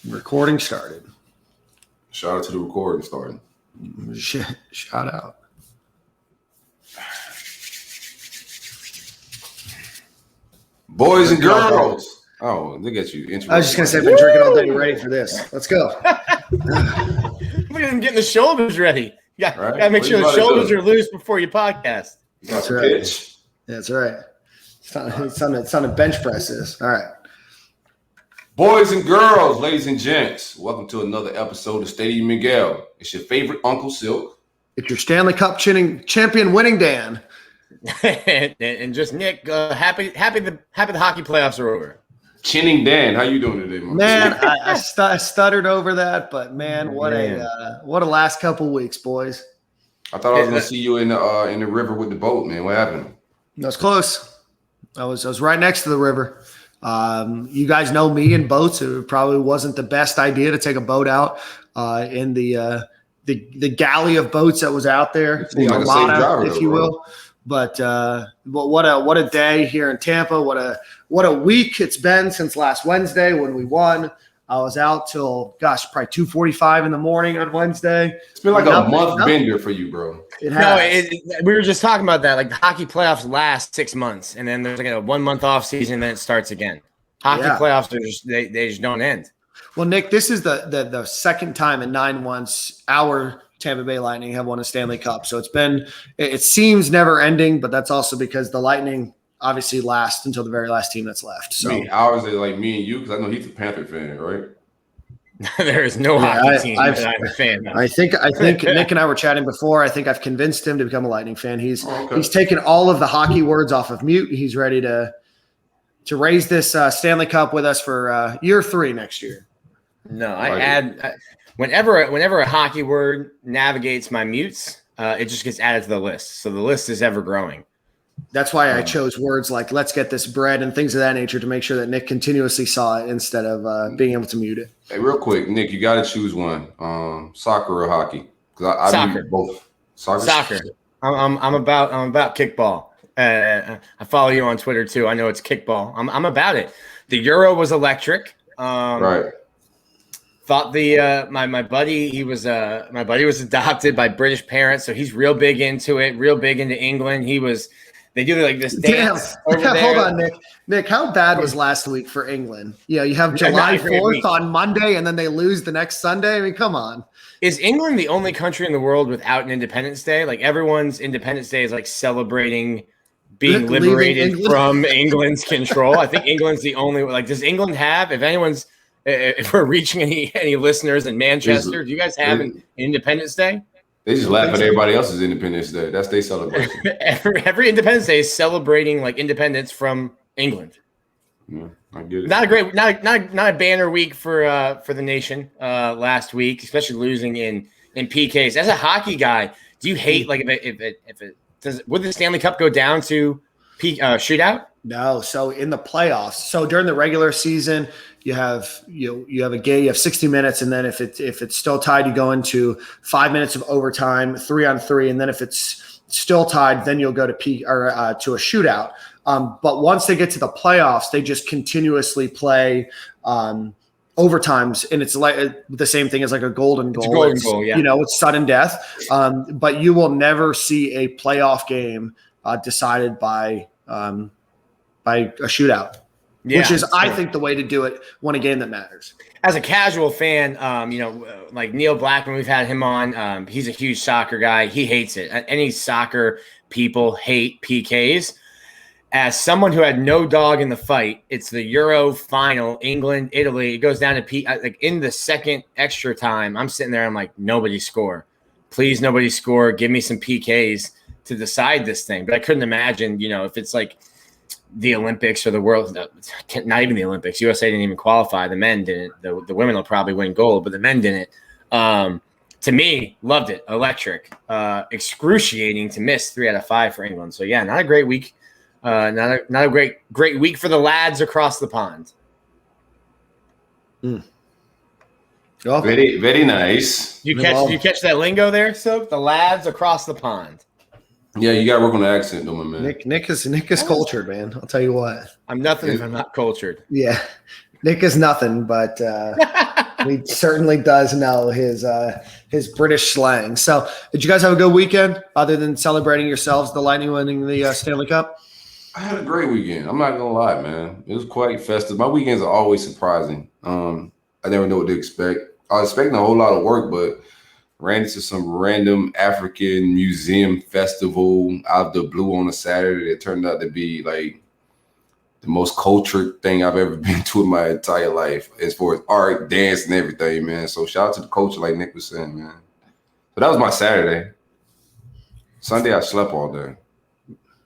Recording started. Shout out to the recording starting. Shout out. Boys and girls. Oh, look at you. I was just going to say, I've been drinking all day. Ready for this. Let's go. Look at him getting the shoulders ready. You got to make sure the shoulders are loose before you podcast. That's right. Pitch. That's right. It's time to bench press this. All right. Boys and girls, ladies and gents, welcome to another episode of Stadium and Gale. It's your favorite Uncle Silk. It's your Stanley Cup champion winning Dan. and just Nick, happy the hockey playoffs are over. Chinning Dan, how you doing today, man? I stuttered over that, but man, what a last couple weeks, boys. I thought I was gonna see you in the river with the boat, man. What happened? That was close. I was right next to the river. You guys know me in boats. It probably wasn't the best idea to take a boat out in the galley of boats that was out there, the like armada, if you will. But what a day here in Tampa. What a week it's been since last Wednesday when we won. I was out till probably 2:45 in the morning on Wednesday. It's been like a month bender for you, bro. We were just talking about that. Like the hockey playoffs last 6 months, and then there's like a 1 month off season, and then it starts again. Hockey playoffs are they just don't end. Well, Nick, this is the second time in 9 months our Tampa Bay Lightning have won a Stanley Cup. So it seems never ending, but that's also because the Lightning obviously last until the very last team that's left. So ours is like me and you, because I know he's a Panther fan, right? There is no hockey team that I'm a fan of. I think Nick and I were chatting before. I think I've convinced him to become a Lightning fan. He's taken all of the hockey words off of mute. He's ready to raise this Stanley Cup with us for year 3 next year. No, I add whenever a hockey word navigates my mutes, it just gets added to the list. So the list is ever growing. That's why I chose words like "let's get this bread" and things of that nature to make sure that Nick continuously saw it instead of being able to mute it. Hey, real quick, Nick, you got to choose one: soccer or hockey? Because I do both. Soccer. I'm about kickball. I follow you on Twitter too. I know it's kickball. I'm about it. The Euro was electric. Right. Thought my buddy was adopted by British parents, so he's real big into it, real big into England. They do like this dance over there. Hold on, Nick. Nick, how bad was last week for England? Yeah, you have July 4th on Monday, and then they lose the next Sunday. I mean, come on. Is England the only country in the world without an Independence Day? Like everyone's Independence Day is like celebrating being liberated from England's control. I think England's the only. Like, does England have? If we're reaching any listeners in Manchester, do you guys have an Independence Day? They just laugh at everybody else's Independence Day. That's their celebration. Every Independence Day is celebrating like independence from England. Yeah, I get it. Not a banner week for the nation last week, especially losing in PKs. As a hockey guy, do you hate like if it would the Stanley Cup go down to shootout? No. So in the playoffs, so during the regular season, you have a game, you have 60 minutes, and then if it's still tied, you go into 5 minutes of overtime, 3-on-3, and then if it's still tied, then you'll go to to a shootout. But once they get to the playoffs, they just continuously play overtimes, and it's like the same thing as like a golden goal. It's a golden goal, yeah. It's sudden death. But you will never see a playoff game decided by a shootout. Yeah, which is, I think, the way to do it when a game that matters. As a casual fan, like Neil Blackman, we've had him on. He's a huge soccer guy. He hates it. Any soccer people hate PKs. As someone who had no dog in the fight, it's the Euro final, England, Italy. It goes down to like in the second extra time. I'm sitting there. I'm like, nobody score. Please, nobody score. Give me some PKs to decide this thing. But I couldn't imagine, if it's like the Olympics or the world, not even the Olympics. USA didn't even qualify. The men didn't. The women will probably win gold, but the men didn't. To me, loved it. Electric. Excruciating to miss 3 out of 5 for England. So yeah, not a great week. Not a great week for the lads across the pond. Very, very nice. You catch that lingo there, Soap? The lads across the pond. Yeah, you got to work on the accent, though, my man. Nick is cultured, man. I'll tell you what. I'm nothing if I'm not cultured. Yeah, Nick is nothing, but He certainly does know his British slang. So, did you guys have a good weekend other than celebrating yourselves, the Lightning winning the Stanley Cup? I had a great weekend. I'm not gonna lie, man. It was quite festive. My weekends are always surprising. I never know what to expect. I was expecting a whole lot of work, but ran into some random African museum festival out of the blue on a Saturday. It turned out to be like the most cultured thing I've ever been to in my entire life, as far as art, dance, and everything, man. So shout out to the culture, like Nick was saying, man. But that was my Saturday. Sunday, I slept all day.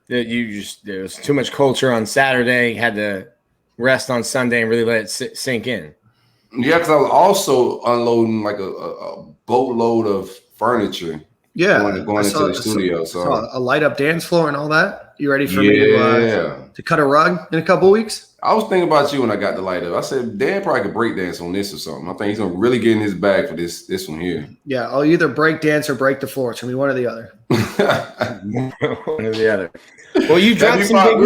There was too much culture on Saturday. Had to rest on Sunday and really let it sink in. Yeah, because I was also unloading like a boatload of furniture. Yeah, going into the studio. So a light up dance floor and all that. You ready for me to cut a rug in a couple weeks? I was thinking about you when I got the light up. I said, Dan probably could break dance on this or something. I think he's gonna really get in his bag for this one here. Yeah, I'll either break dance or break the floor. It's gonna be one or the other. One or the other. Well, you dropped some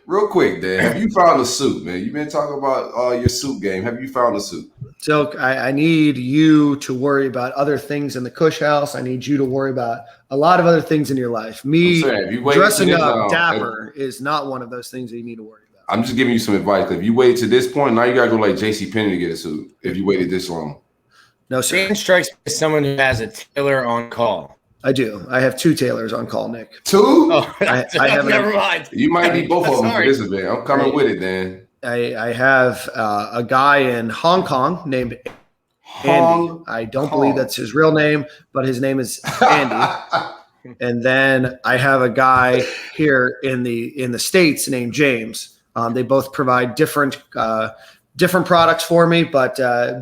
real quick, Dan. Have you found a suit, man? You've been talking about your suit game. Have you found a suit? So I need you to worry about other things in the Cush house. I need you to worry about a lot of other things in your life. Me dressing up dapper is not one of those things that you need to worry about. I'm just giving you some advice. If you waited to this point, now you gotta go like JCPenney to get a suit. If you waited this long. No, sir. Dan strikes me as someone who has a tailor on call. I do. I have 2 tailors on call, Nick. 2? Oh, I have never mind. You might be both of them for this event. I'm coming with it, Dan. I have a guy in Hong Kong named Andy. I don't believe that's his real name, but his name is Andy. And then I have a guy here in the States named James. They both provide different products for me, but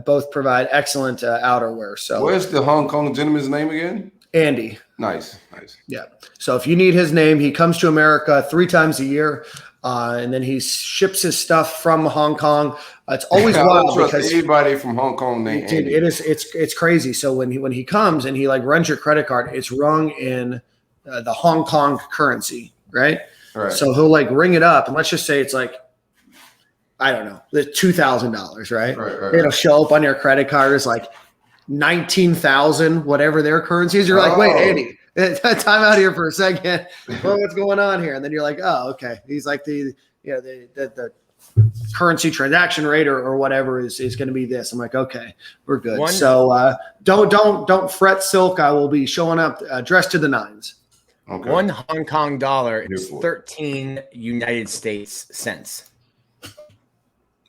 both provide excellent outerwear. So where's the Hong Kong gentleman's name again? Andy. Nice. Yeah. So if you need his name, he comes to America 3 times a year, and then he ships his stuff from Hong Kong. It's always wild because anybody from Hong Kong named Andy. It's crazy. So when he comes and he like runs your credit card, it's rung in the Hong Kong currency, right? Right. So he'll like ring it up, and let's just say it's like, I don't know, $2,000, right? Right. It'll show up on your credit card as like 19,000, whatever their currency is. You're like, wait, Andy, time out here for a second. Well, what's going on here? And then you're like, oh, okay. He's like the currency transaction rate or whatever is going to be this. I'm like, okay, we're good. So don't fret, Silk. I will be showing up dressed to the nines. Okay. 1 Hong Kong dollar is 13 United States cents.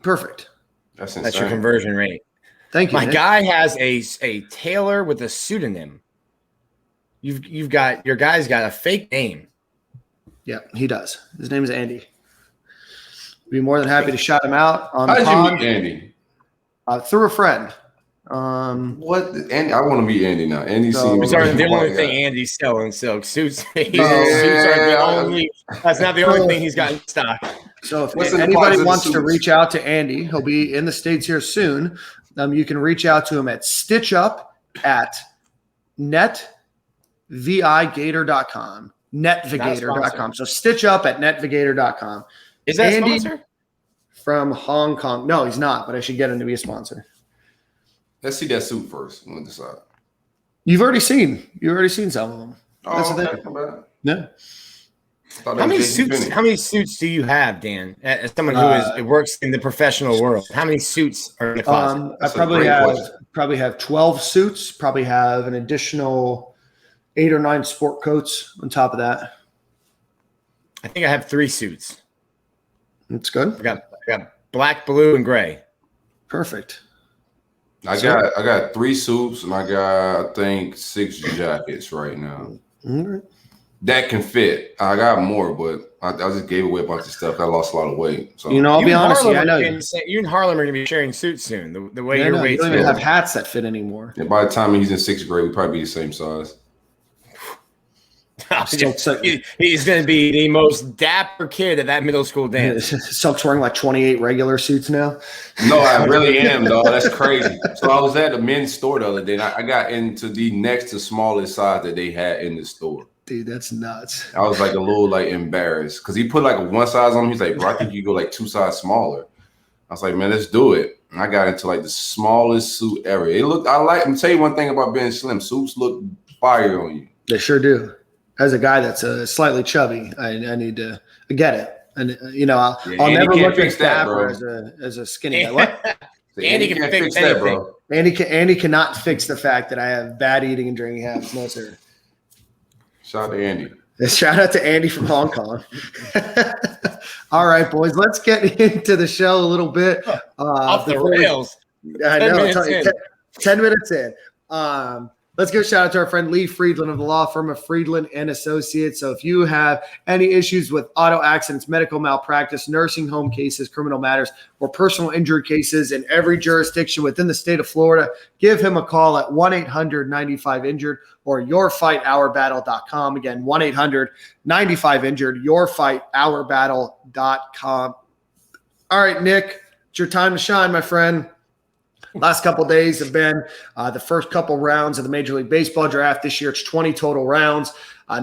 Perfect. That's your conversion rate. Thank you. My guy has a tailor with a pseudonym. Your guy's got a fake name. Yeah, he does. His name is Andy. Be more than happy to shout him out on the pond. How did you meet Andy? Through a friend. What? Andy? I want to meet Andy now. Andy seems the only thing Andy's selling silk suits. Suits are the only. That's not the only thing he's got in stock. So if anybody wants to reach out to Andy, he'll be in the States here soon. You can reach out to him at stitchup@netvigator.com. Netvigator.com. So stitchup@netvigator.com. Is that Andy a sponsor? From Hong Kong. No, he's not, but I should get him to be a sponsor. Let's see that suit first. We'll decide. You've already seen some of them. That's the thing. Yeah. How many suits do you have, Dan? As someone who works in the professional world, how many suits are in the closet? I probably have 12 suits. Probably have an additional 8 or 9 sport coats on top of that. I think I have 3 suits. That's good. I got black, blue, and gray. Perfect. I got 3 suits and I got, I think, 6 jackets right now. All right. That can fit. I got more, but I just gave away a bunch of stuff. I lost a lot of weight. So I'll be honest. I know you and Harlem are going to be sharing suits soon. The way your weight. You don't even have hats that fit anymore. And by the time he's in 6th grade, we'll probably be the same size. He's going to be the most dapper kid at that middle school dance. Silk's wearing like 28 regular suits now. No, I really am, dog. That's crazy. So I was at the men's store the other day. And I got into the next to smallest size that they had in the store. Dude, that's nuts. I was like a little like embarrassed because he put like a 1 size on me. He's like, bro, I think you go like 2 sizes smaller. was like, man, let's do it. And I got into like the smallest suit ever. I'm tell you one thing about being slim. Suits look fire on you. They sure do. As a guy that's slightly chubby, I get it. And, I'll never look at Dapper as a skinny guy. What? Andy can fix that, bro. Andy cannot fix the fact that I have bad eating and drinking habits. No, sir. Shout out to Andy. Shout out to Andy from Hong Kong. All right, boys, let's get into the show a little bit. Off the rails. I know. 10 minutes in. Let's give a shout out to our friend Lee Friedland of the law firm of Friedland and Associates. So if you have any issues with auto accidents, medical malpractice, nursing home cases, criminal matters, or personal injury cases in every jurisdiction within the state of Florida, give him a call at 1-800-95-INJURED or yourfightourbattle.com. Again, 1-800-95-INJURED, yourfightourbattle.com. All right, Nick, it's your time to shine, my friend. Last couple of days have been the first couple rounds of the Major League Baseball draft. This year, it's 20 total rounds.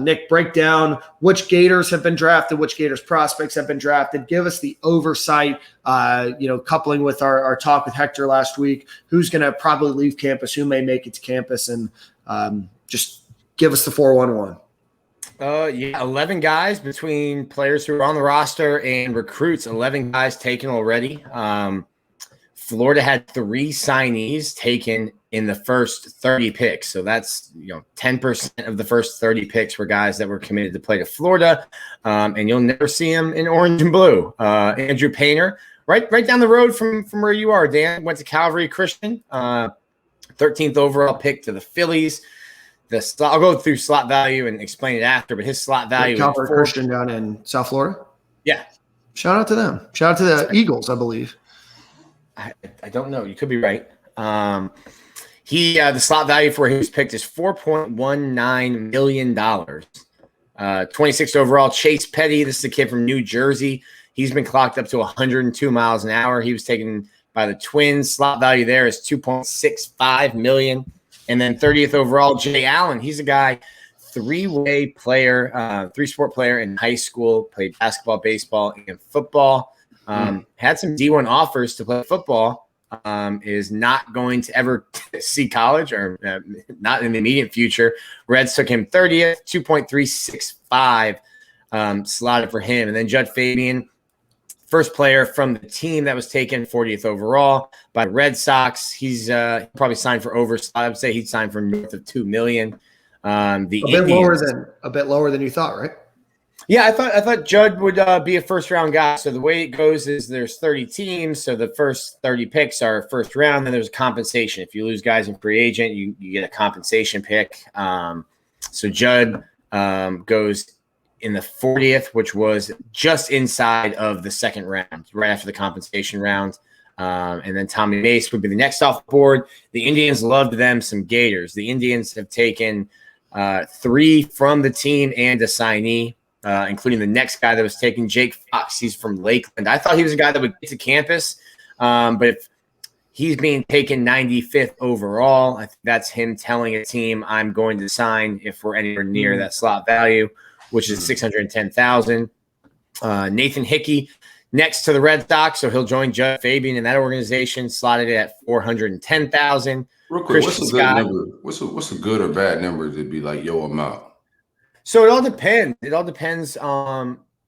Nick, break down which Gators have been drafted, which Gators prospects have been drafted. Give us the oversight, coupling with our talk with Hector last week. Who's going to probably leave campus? Who may make it to campus? And just give us the 411. 11 guys between players who are on the roster and recruits. 11 guys taken already. Florida had 3 signees taken in the first 30 picks. So that's 10% of the first 30 picks were guys that were committed to play to Florida. And you'll never see them in orange and blue. Andrew Painter, right down the road from where you are, Dan, went to Calvary Christian, 13th overall pick to the Phillies. I'll go through slot value and explain it after, but his slot value. Calvary Christian down in South Florida? Yeah. Shout out to them. Shout out to the Eagles, I believe. I don't know. You could be right. The slot value for his picked is $4.19 million. 26th overall, Chase Petty. This is a kid from New Jersey. He's been clocked up to 102 miles an hour. He was taken by the Twins. Slot value there is $2.65 million. And then 30th overall, Jay Allen. He's a guy, 3-way player, 3-sport player in high school, played basketball, baseball, and football. Had some D1 offers to play football, is not going to ever see college or not in the immediate future. Reds took him 30th, 2.365 slotted for him. And then Judd Fabian, first player from the team that was taken 40th overall by Red Sox. He's probably signed for over, I would say he'd signed for north of $2 million. A bit lower than you thought, right? Yeah, I thought Judd would be a first-round guy. So the way it goes is there's 30 teams, so the first 30 picks are first round, then there's compensation. If you lose guys in free agent, you get a compensation pick. So Judd goes in the 40th, which was just inside of the second round, right after the compensation round. And then Tommy Mace would be the next off the board. The Indians loved them some Gators. The Indians have taken 3 from the team and a signee. Including the next guy that was taken, Jake Fox. He's from Lakeland. I thought he was a guy that would get to campus, but if he's being taken 95th overall, I think that's him telling a team, I'm going to sign if we're anywhere near that slot value, which is $610,000. Nathan Hickey next to the Red Sox, so he'll join Judd Fabian in that organization, slotted it at $410,000. Real quick, what's a good number? What's a good or bad number to be like yo amount? So it all depends. It all depends.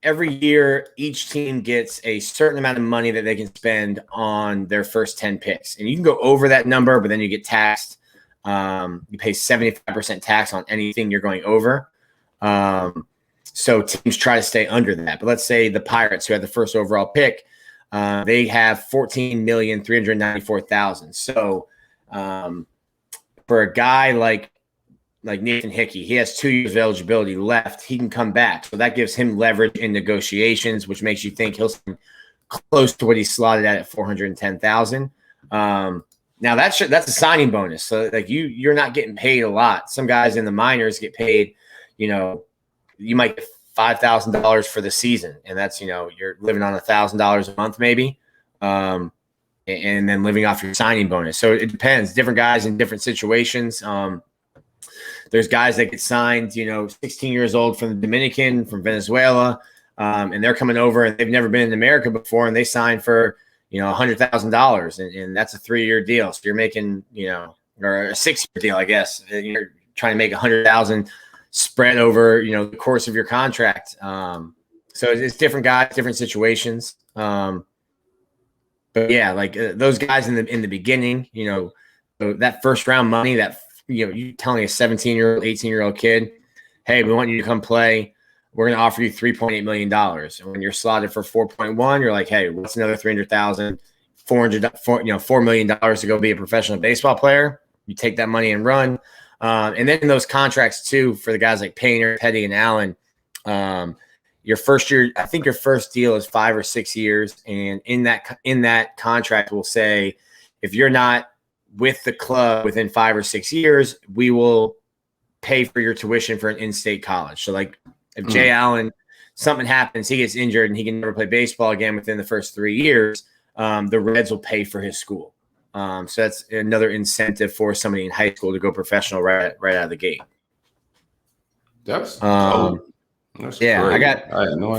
Every year, each team gets a certain amount of money that they can spend on their first 10 picks. And you can go over that number, but then you get taxed. You pay 75% tax on anything you're going over. So teams try to stay under that. But let's say the Pirates, who had the first overall pick, they have $14,394,000. So for a guy like Nathan Hickey, he has 2 years of eligibility left. He can come back. So that gives him leverage in negotiations, which makes you think he'll be close to what he's slotted at $410,000. Now that's a signing bonus. So like you're not getting paid a lot. Some guys in the minors get paid, you might get $5,000 for the season. And that's, you're living on $1,000 a month maybe. And then living off your signing bonus. So it depends. Different guys in different situations. There's guys that get signed, 16 years old from the Dominican, from Venezuela, and they're coming over and they've never been in America before, and they sign for, $100,000, and that's a 3-year deal. So you're making, or a 6-year deal, I guess. You're trying to make 100,000 spread over, the course of your contract. So it's different guys, different situations. But yeah, like those guys in the beginning, that first round money, that you telling a 17-year-old, 18-year-old kid, hey, we want you to come play. We're going to offer you $3.8 million. And when you're slotted for 4.1, you're like, hey, what's another 300,000, $4 million to go be a professional baseball player? You take that money and run. And then in those contracts too, for the guys like Painter, Petty, and Allen, your first year, I think your first deal is 5 or 6 years. And in that contract will say, if you're not with the club within 5 or 6 years, we will pay for your tuition for an in-state college. So like if Jay Allen, something happens, he gets injured and he can never play baseball again within the first 3 years, the Reds will pay for his school. So that's another incentive for somebody in high school to go professional right out of the gate. That's That's yeah, great. I got no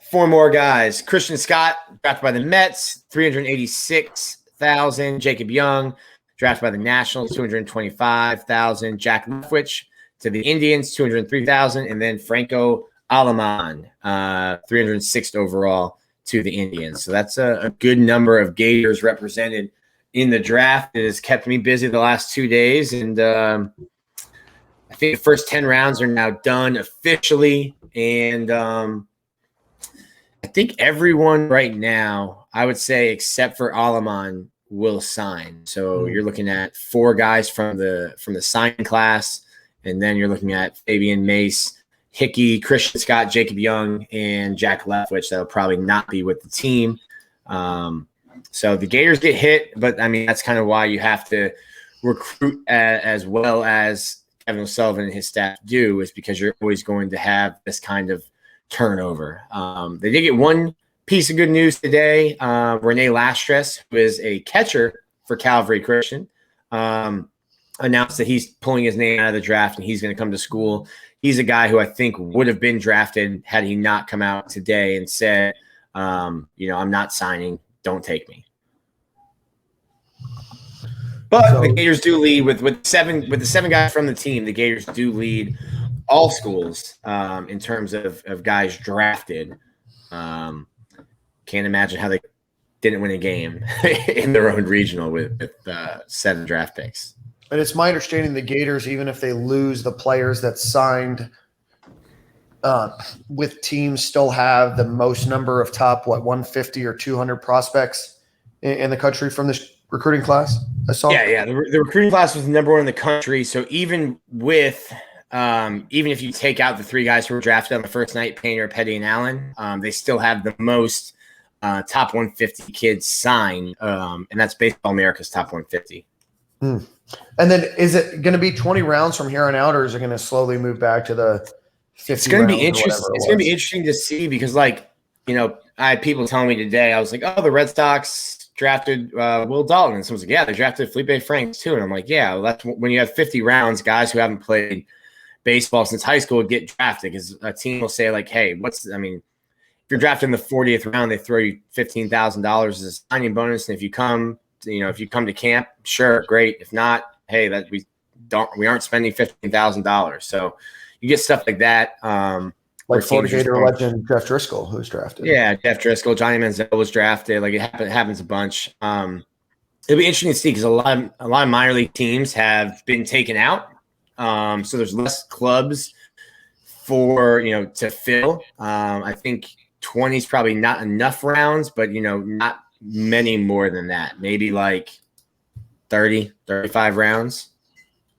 four more guys. Christian Scott, drafted by the Mets, $386,000. Jacob Young, drafted by the Nationals, $225,000. Jack Leftwich to the Indians, $203,000, and then Franco Aleman, $306,000 overall to the Indians. So that's a good number of Gators represented in the draft. It has kept me busy the last 2 days, and I think the first 10 rounds are now done officially. And I think everyone right now, I would say, except for Aleman, will sign. So you're looking at 4 guys from the signing class, and then you're looking at Fabian Mace, Hickey, Christian Scott, Jacob Young, and Jack Leftwich that'll probably not be with the team. So the Gators get hit, but I mean, that's kind of why you have to recruit as well as Kevin O'Sullivan and his staff do, is because you're always going to have this kind of turnover. They did get one piece of good news today. Renee Lastres, who is a catcher for Calvary Christian, announced that he's pulling his name out of the draft and he's going to come to school. He's a guy who I think would have been drafted had he not come out today and said, I'm not signing. Don't take me. But the Gators do lead with the 7 guys from the team. The Gators do lead all schools in terms of guys drafted. Can't imagine how they didn't win a game in their own regional with 7 draft picks. And it's my understanding the Gators, even if they lose the players that signed with teams, still have the most number of top 150 or 200 prospects in the country from this recruiting class. I saw. Yeah. The recruiting class was number 1 in the country. So even with even if you take out the 3 guys who were drafted on the first night, Painter, Petty, and Allen, they still have the most top 150 kids signed, and that's Baseball America's top 150. And then is it going to be 20 rounds from here on out, or is it going to slowly move back to the 50? It's going to be interesting. It's going to be interesting to see because, I had people telling me today, I was like, oh, the Red Sox drafted Will Dalton. And someone's like, yeah, they drafted Felipe Franks too. And I'm like, yeah, well, that's when you have 50 rounds, guys who haven't played baseball since high school get drafted, because a team will say like, hey, if you're drafted in the 40th round, they throw you $15,000 as a signing bonus. And if you come to camp, sure, great. If not, hey, we aren't spending $15,000. So you get stuff like that. Like Florida Gator legend Jeff Driscoll, who's drafted. Yeah, Jeff Driscoll, Johnny Manziel was drafted. Like it happens a bunch. It'll be interesting to see because a lot of minor league teams have been taken out. So there's less clubs to fill. I think 20 is probably not enough rounds, but not many more than that. Maybe like 30, 35 rounds.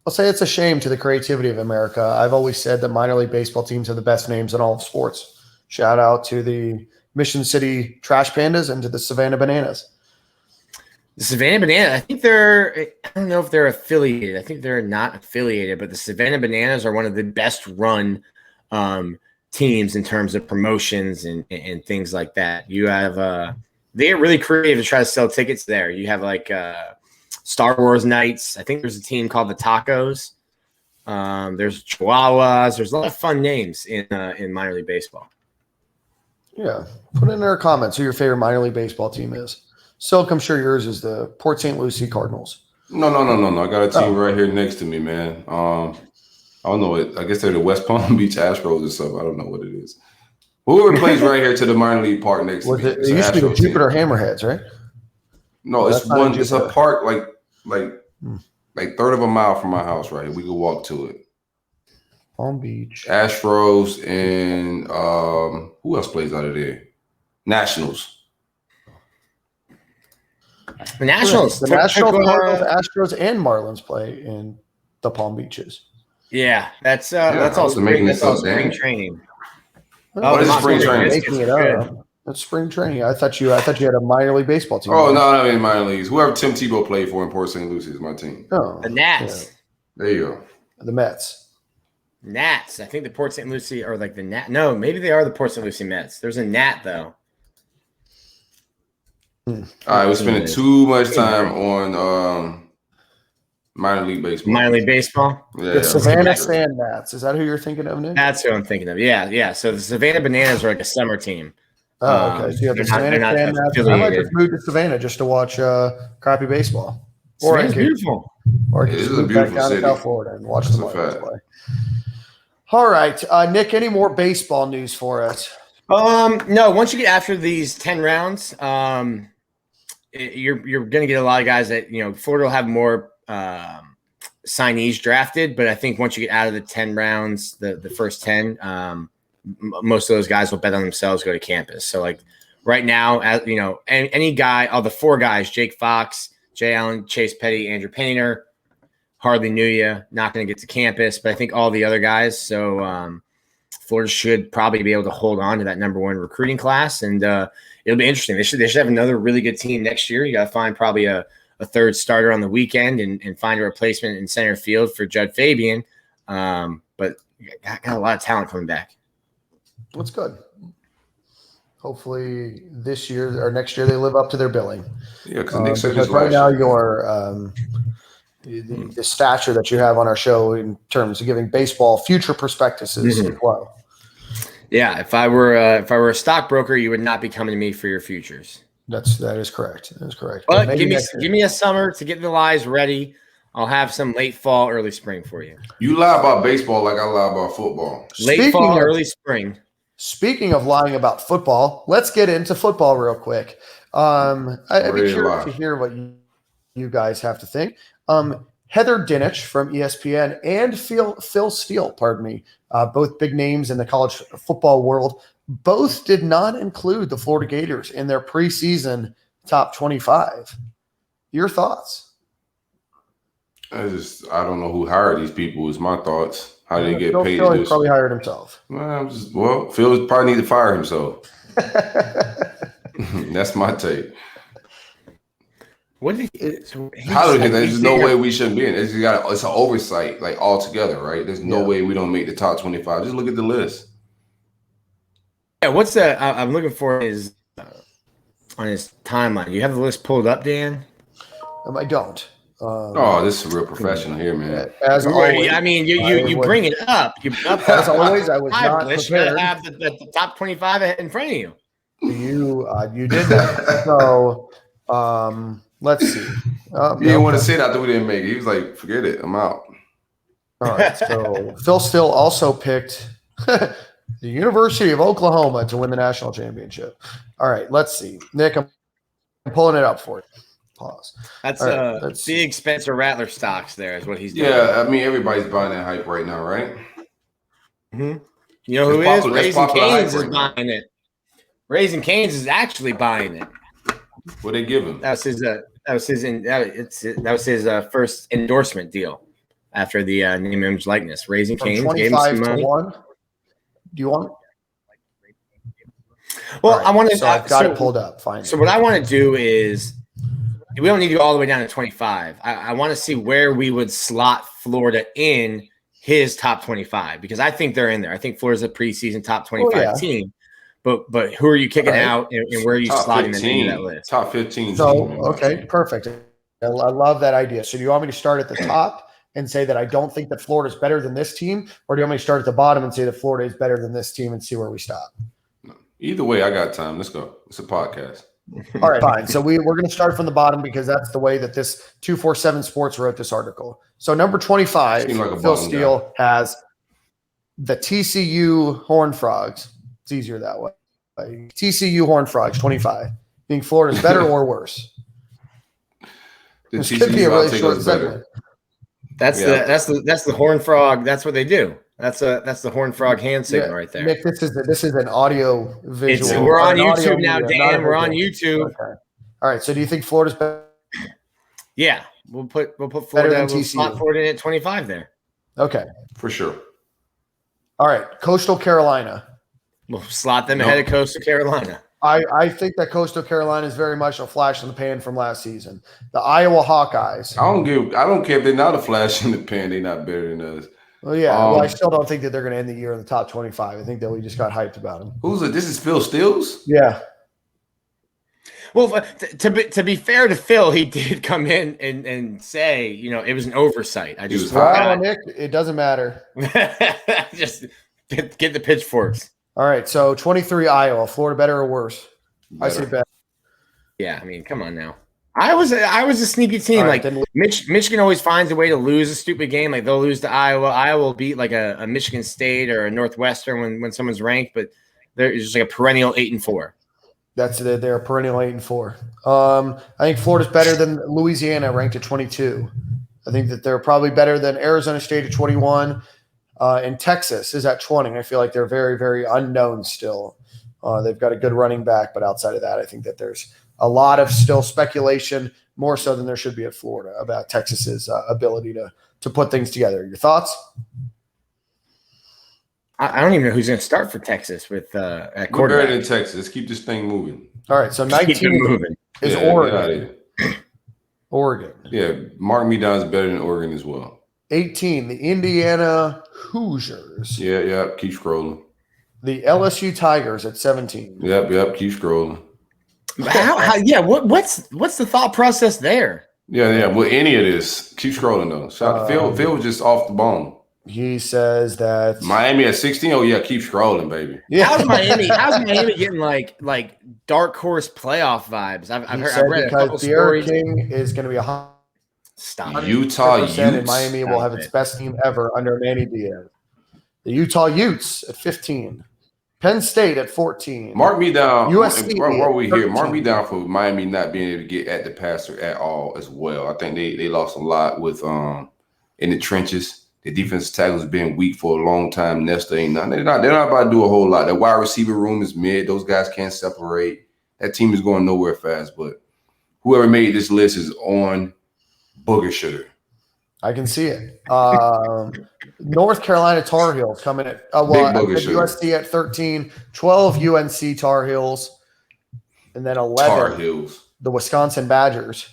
I'll say it's a shame to the creativity of America. I've always said that minor league baseball teams have the best names in all of sports. Shout out to the Mission City Trash Pandas and to the Savannah Bananas. The Savannah Bananas, I don't know if they're affiliated. I think they're not affiliated, but the Savannah Bananas are one of the best run teams in terms of promotions and things like that. You have they get really creative to try to sell tickets there. You have like Star Wars nights. I think there's a team called the Tacos. There's Chihuahuas. There's a lot of fun names in minor league baseball. Yeah. Put in our comments who your favorite minor league baseball team is. Silk, I'm sure yours is the Port St. Lucie Cardinals. No. I got a team right here next to me, man. I don't know it. I guess they're the West Palm Beach Astros or something. I don't know what it is. Whoever plays right here to the minor league park next to me. It used to be the Jupiter Hammerheads, right? No, it's one. It's a park like third of a mile from my house, right? We could walk to it. Palm Beach. Astros and who else plays out of there? Nationals. The Nationals. The Nationals, Astros, and Marlins play in the Palm Beaches. Yeah, that's all spring. That's all spring training. What is spring training? Making it up. That's spring training. I thought you had a minor league baseball team. Oh, no, I mean minor leagues. Whoever Tim Tebow played for in Port St. Lucie is my team. Oh, the Nats. Yeah. There you go. The Mets. Nats. I think the Port St. Lucie are like the Nat. No, maybe they are the Port St. Lucie Mets. There's a Nat though. All right, we're spending too much time on minor league baseball. Minor league baseball? Yeah. The Savannah Sand Gnats. Is that who you're thinking of, Nick? That's who I'm thinking of. Yeah. So the Savannah Bananas are like a summer team. Oh, okay. So you have the Savannah Sand Gnats. I might just move to Savannah just to watch crappy baseball. It's beautiful. Or just move back down to South Florida and watch the Marlins play. All right. Nick, any more baseball news for us? No. Once you get after these 10 rounds, you're going to get a lot of guys that, Florida will have more signees drafted, but I think once you get out of the 10 rounds, the first 10, most of those guys will bet on themselves, go to campus. So like right now, as any guy, all the 4 guys, Jake Fox, Jay Allen, Chase Petty, Andrew Painter, hardly knew you, not going to get to campus, but I think all the other guys. So Florida should probably be able to hold on to that number 1 recruiting class, and it'll be interesting. They should have another really good team next year. You got to find probably a third starter on the weekend and find a replacement in center field for Judd Fabian. But got a lot of talent coming back. That's good. Hopefully this year or next year they live up to their billing. Yeah, because right now your the stature that you have on our show in terms of giving baseball future prospectuses is low. Yeah, if I were a stockbroker, you would not be coming to me for your futures. That is correct. That is correct. But give me a summer to get the lies ready. I'll have some late fall, early spring for you. You lie about baseball like I lie about football. Early spring. Speaking of lying about football, let's get into football real quick. I'd be curious to hear what you guys have to think. Heather Dinich from ESPN and Phil Steele, both big names in the college football world, both did not include the Florida Gators in their preseason top 25. Your thoughts? I don't know who hired these people. Is my thoughts. How did he get paid? Phil probably hired himself. Phil probably need to fire himself. That's my take. What did there's no way we shouldn't be in it. It's an oversight, like altogether, right? There's no way we don't make the top 25. Just look at the list. Yeah, what's that? I'm looking for his on his timeline. You have the list pulled up, Dan? I don't. This is a real professional here, man. As always, I mean, you bring it up. As always, I was not prepared. You gotta have the top 25 in front of you. You did that. So let's see. He didn't want to sit after we didn't make it. He was like, "Forget it, I'm out." All right. So Phil Steele also picked the University of Oklahoma to win the national championship. All right. Let's see, Nick. I'm pulling it up for you. Pause. That's big Spencer Rattler stocks. There is what he's doing. Yeah, I mean everybody's buying that hype right now, right? Mm-hmm. You know who is? Raising Cane's is buying it. Raising Cane's is actually buying it. What they give him? That was his first endorsement deal after the name, image, likeness. Raising Cane's gave him some money. 25-1. Do you want? Well, right, I want to. So I've got it pulled up. Fine. So what I want to do is, we don't need to go all the way down to 25. I want to see where we would slot Florida in his top 25 because I think they're in there. I think Florida's a preseason top 25 team. But who are you kicking out and where are you slotting them into that list? Top 15. So, okay, perfect. I love that idea. So do you want me to start at the top and say that I don't think that Florida is better than this team? Or do you want me to start at the bottom and say that Florida is better than this team and see where we stop? Either way, I got time. Let's go. It's a podcast. All right, fine. So we're going to start from the bottom because that's the way that this 247 Sports wrote this article. So number 25, Seemed like Phil Steele has the TCU Horned Frogs. It's easier that way. TCU Horned Frogs, 25. Think Florida's better or worse? This could be a really short segment. That's the Horned Frog. That's what they do. That's the Horned Frog hand signal right there. Nick, this is an audio visual. We're on YouTube now, Dan. We're on YouTube. Okay. All right. So do you think Florida's better? Yeah, we'll put Florida. We'll slot Florida in at 25 there. Okay, for sure. All right, Coastal Carolina. We'll slot them ahead of Coastal Carolina. I think that Coastal Carolina is very much a flash in the pan from last season. The Iowa Hawkeyes. I don't care if they're not a flash in the pan. They're not better than us. Well, yeah. I still don't think that they're going to end the year in the top 25. I think that we just got hyped about them. This is Phil Steele's? Yeah. Well, to be fair to Phil, he did come in and say, it was an oversight. I just Nick, it doesn't matter. Just get the pitchforks. All right, so 23 Iowa, Florida better or worse? Better. I say better. Yeah, I mean, come on now. I was a sneaky team. Right, like Michigan always finds a way to lose a stupid game. Like they'll lose to Iowa. Iowa will beat like a Michigan State or a Northwestern when someone's ranked, but they're just like a perennial 8-4. That's it. They're a perennial 8-4. I think Florida's better than Louisiana, ranked at 22. I think that they're probably better than Arizona State at 21. And Texas is at 20. I feel like they're very, very unknown still. They've got a good running back, but outside of that, I think that there's a lot of still speculation, more so than there should be at Florida, about Texas's ability to put things together. Your thoughts? I don't even know who's going to start for Texas with at quarterback. We're better than Texas. Let's keep this thing moving. All right, so 19 is Oregon. Oregon. Yeah, mark me down as better than Oregon as well. 18, the Indiana Hoosiers. Yeah, keep scrolling. The LSU Tigers at 17. Yep, keep scrolling. What's the thought process there? Yeah. Well, any of this, keep scrolling though. So Phil was just off the bone. He says that Miami at 16. Oh yeah, keep scrolling, baby. Yeah. How's Miami getting like dark horse playoff vibes? I've read a couple stories. King is going to be a stop. Utah Utes. And Miami will have its best team ever under Manny Diaz. The Utah Utes at 15. Penn State at 14. Mark me down. USC. While we're here, mark me down for Miami not being able to get at the passer at all as well. I think they lost a lot with in the trenches. The defensive tackles been weak for a long time. Nesta ain't nothing. They're not about to do a whole lot. The wide receiver room is mid. Those guys can't separate. That team is going nowhere fast. But whoever made this list is on booger sugar. I can see it. North Carolina Tar Heels coming at USC at 13, 12 UNC Tar Heels, and then 11 Tar Heels. The Wisconsin Badgers.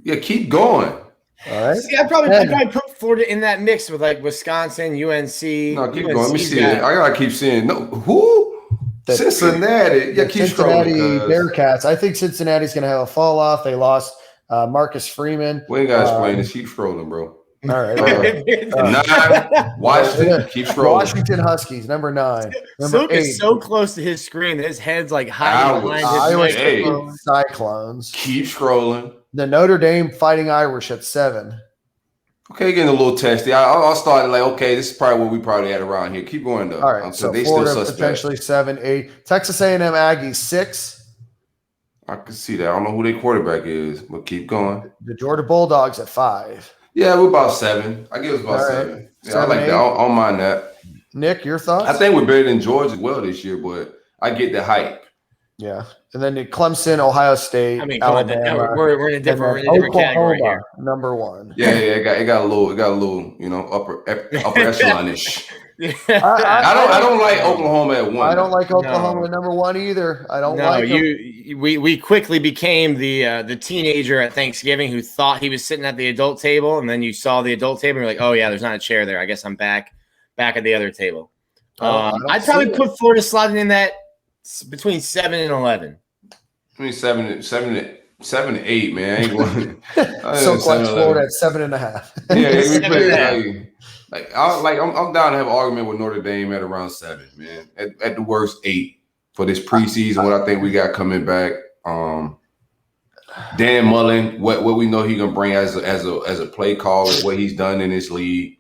Yeah, keep going. All right. See, I'd probably put Florida in that mix with like Wisconsin, UNC. No, keep going. Let me see it. I gotta keep seeing. No, who? Cincinnati. Yeah, keep Cincinnati scrolling. Bearcats. I think Cincinnati's going to have a fall off. They lost Marcus Freeman. We ain't got to explain this. Keep scrolling, bro. All right. 9. Washington. Keep scrolling. Washington Huskies, number 9. Number 8. Is so close to his screen that his head's like hiding behind Iowa his State Cyclones. Keep scrolling. The Notre Dame Fighting Irish at 7. Okay, getting a little testy. I'll start like, okay, this is probably what we probably had around here. Keep going though. All right, so they Florida still suspect. Potentially 7, 8. Texas A&M Aggies 6. I can see that. I don't know who their quarterback is, but keep going. The Georgia Bulldogs at 5. Yeah, we're about 7. I give us about 7. Yeah, 7, I like 8. that. I don't mind that. Nick, your thoughts? I think we're better than Georgia as well this year, but I get the hype. Yeah, and then Clemson, Ohio State, Alabama. We're in a different category here. Number 1. Yeah, it got a little, upper echelon-ish. I don't like Oklahoma at 1. I don't like Oklahoma at number 1 either. I don't like them. We quickly became the teenager at Thanksgiving who thought he was sitting at the adult table, and then you saw the adult table, and you're like, oh yeah, there's not a chair there. I guess I'm back at the other table. I'd probably put Florida sliding in that between 7 and 11. I mean 7 to 8, man. I ain't going. So clutch Florida at 7.5. Yeah, I'm down to have an argument with Notre Dame at around 7, man. At the worst 8 for this preseason. What I think we got coming back. Dan Mullen, what we know he gonna bring as a play caller, what he's done in this league.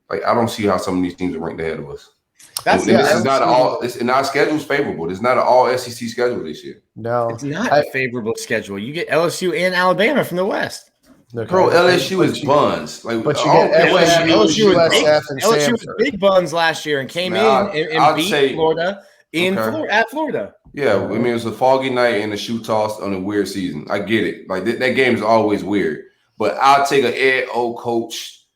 Like I don't see how some of these teams are ranked ahead of us. And our schedule's favorable. It's not an all SEC schedule this year. No, it's not a favorable schedule. You get LSU and Alabama from the West. Okay. Bro, LSU is buns. Like, but you get LSU was big buns last year and came in and beat Florida at Florida. Yeah, I mean, it was a foggy night and a shoe toss on a weird season. I get it. Like, that game is always weird. But I'll take an Ed O coach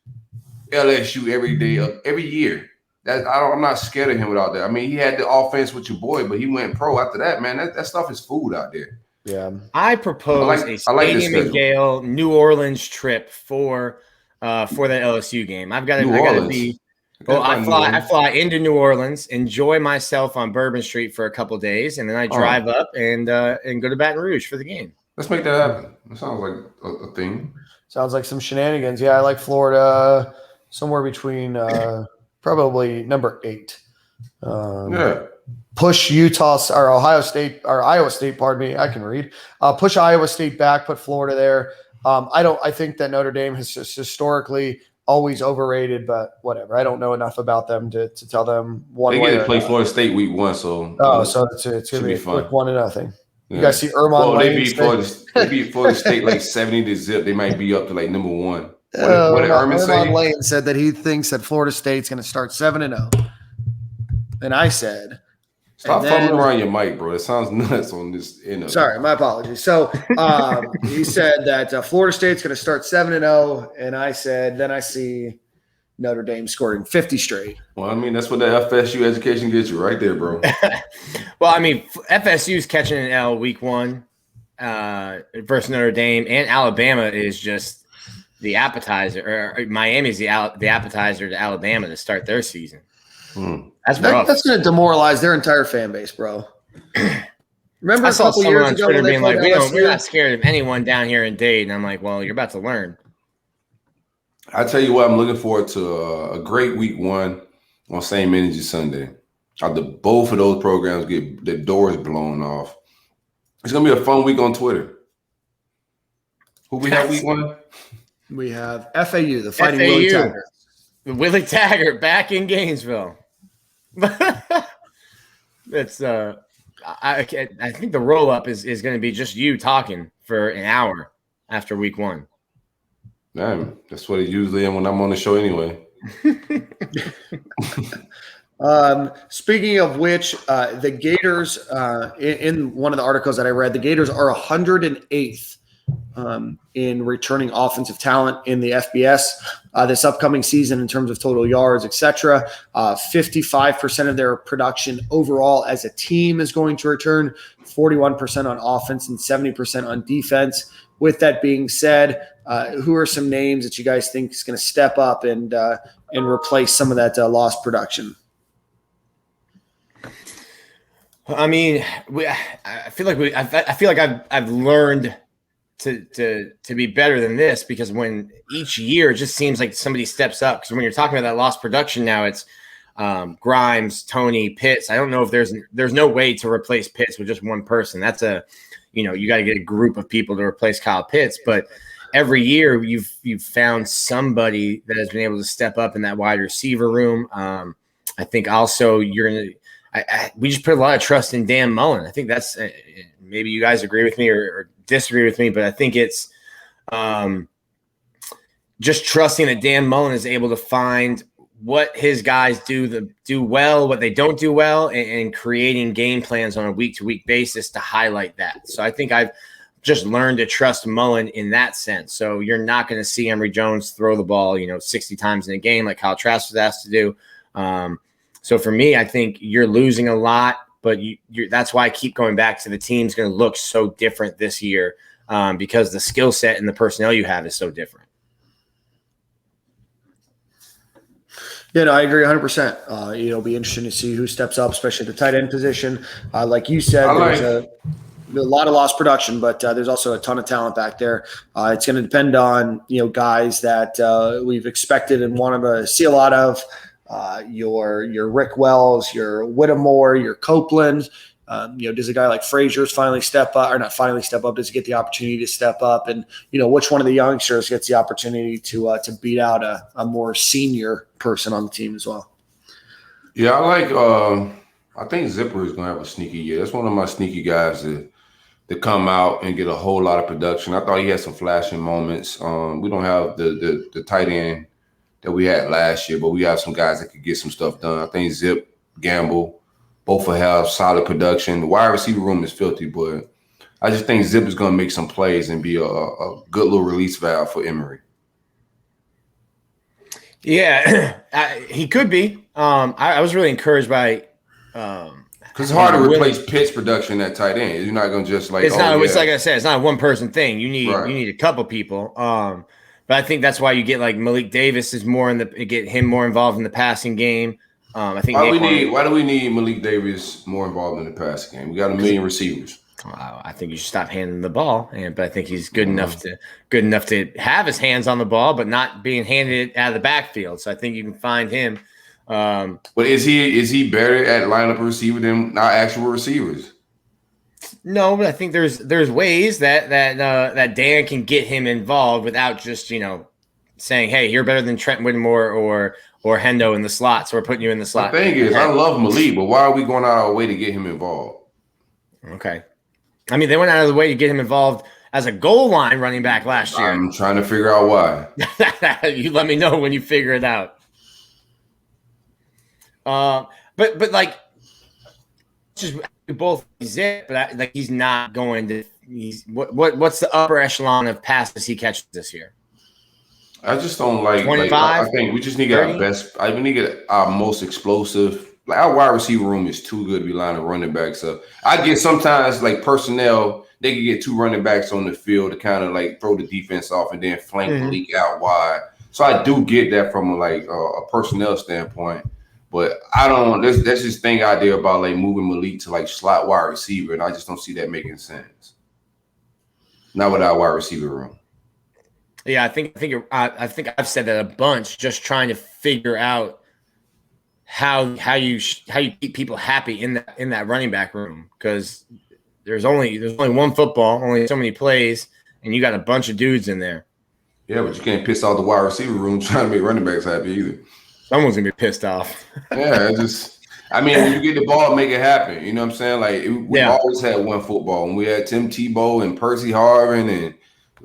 LSU every day, every year. I'm not scared of him without that. I mean, he had the offense with your boy, but he went pro after that, man. That stuff is food out there. Yeah, I propose a Stadium and Gale New Orleans trip for that LSU game. I fly into New Orleans, enjoy myself on Bourbon Street for a couple days, and then I drive up and go to Baton Rouge for the game. Let's make that happen. That sounds like a thing. Sounds like some shenanigans. Yeah, I like Florida somewhere between probably number 8. Push Iowa State, pardon me. I can read. Push Iowa State back, put Florida there. I think that Notre Dame has just historically always overrated, but whatever. I don't know enough about them to tell them one way. They get to play Florida State week 1, so so it's gonna be a quick 1-0. Yeah. You guys see Ermon Lane? They beat Florida State like 70-0. They might be up to like number 1. What did Ermon Lane said that he thinks that Florida State's going to start 7-0, and I said. Stop fumbling around your mic, bro. It sounds nuts on this. Sorry, my apologies. So he said that Florida State's going to start 7-0, and I said, then I see Notre Dame scoring 50 straight. Well, I mean, that's what the FSU education gets you right there, bro. Well, I mean, FSU's catching an L week 1 versus Notre Dame, and Alabama is just the appetizer, or Miami's the appetizer to Alabama to start their season. That's going to demoralize their entire fan base, bro. Remember I saw someone on Twitter being like, we're not scared of anyone down here in Dade. And I'm like, well, you're about to learn. I tell you what, I'm looking forward to a great week 1 on Same Energy Sunday. Both of those programs get the doors blown off. It's going to be a fun week on Twitter. Who we have week 1? We have FAU, the Fighting Willie Taggart. Willie Taggart back in Gainesville. That's I think the roll up is going to be just you talking for an hour after week 1. Man, that's what it usually is when I'm on the show anyway. Speaking of which, the Gators, in one of the articles that I read, the Gators are 108th in returning offensive talent in the FBS this upcoming season in terms of total yards, etc. 55% of their production overall as a team is going to return, 41% on offense and 70% on defense. With that being said, who are some names that you guys think is going to step up and replace some of that lost production? I mean, I feel like I've learned to be better than this, because when each year it just seems like somebody steps up. Because when you're talking about that lost production now, it's Grimes, Tony, Pitts. I don't know if there's no way to replace Pitts with just one person. That's you got to get a group of people to replace Kyle Pitts. But every year you've found somebody that has been able to step up in that wide receiver room. I think also we just put a lot of trust in Dan Mullen. I think that's maybe you guys agree with me or disagree with me, but I think it's just trusting that Dan Mullen is able to find what his guys do well, what they don't do well, and creating game plans on a week-to-week basis to highlight that. So I think I've just learned to trust Mullen in that sense. So you're not going to see Emory Jones throw the ball, 60 times in a game like Kyle Trask was asked to do. So for me, I think you're losing a lot, but that's why I keep going back to the team's going to look so different this year, because the skill set and the personnel you have is so different. Yeah, no, I agree 100%. It'll be interesting to see who steps up, especially at the tight end position. Like you said, a lot of lost production, but there's also a ton of talent back there. It's going to depend on guys that we've expected and wanted to see a lot of. Your Rick Wells, your Whittemore, your Copeland. Does a guy like Frazier's finally step up, or not finally step up? Does he get the opportunity to step up? And which one of the youngsters gets the opportunity to beat out a more senior person on the team as well? Yeah, I think Zipper is going to have a sneaky year. That's one of my sneaky guys to come out and get a whole lot of production. I thought he had some flashing moments. We don't have the tight end that we had last year, but we have some guys that could get some stuff done. I think Zip, Gamble, both will have solid production. The wide receiver room is filthy, but I just think Zip is going to make some plays and be a good little release valve for Emory. Yeah, he could be. I was really encouraged by because it's hard to replace Pitt's production at tight end. You're not going to just it's not. It's like I said, it's not a one person thing. You need right. you need a couple people. But I think that's why you get like Malik Davis is get him more involved in the passing game. I think why do we need Malik Davis more involved in the passing game? We got a million receivers. I think you should stop handing the ball, but I think he's good enough to have his hands on the ball, but not being handed it out of the backfield. So I think you can find him. But is he better at lineup receiver than not actual receivers? No, but I think there's ways that Dan can get him involved without just saying, hey, you're better than Trent Whittemore or Hendo in the slot, so we're putting you in the slot. The thing is, I love Malik, but why are we going out of our way to get him involved? Okay. I mean, they went out of the way to get him involved as a goal line running back last year. I'm trying to figure out why. You let me know when you figure it out. But like, just both Zip, but he's not going to. What's the upper echelon of passes he catches this year? I just don't like 25. I think we just need to get our best. We need to get our most explosive. Like our wide receiver room is too good to be lining running backs up. I get sometimes like personnel, they can get two running backs on the field to kind of like throw the defense off and then flank Malik out wide. So I do get that from a personnel standpoint, but I don't. That's just thing out there about like moving Malik to like slot wide receiver, and I just don't see that making sense. Not with our wide receiver room. Yeah, I think I've said that a bunch. Just trying to figure out how you keep people happy in that running back room, because there's only one football, only so many plays, and you got a bunch of dudes in there. Yeah, but you can't piss off the wide receiver room trying to make running backs happy either. Someone's gonna be pissed off. Yeah, when you get the ball, make it happen. You know what I'm saying? Like we always had one football. When we had Tim Tebow and Percy Harvin and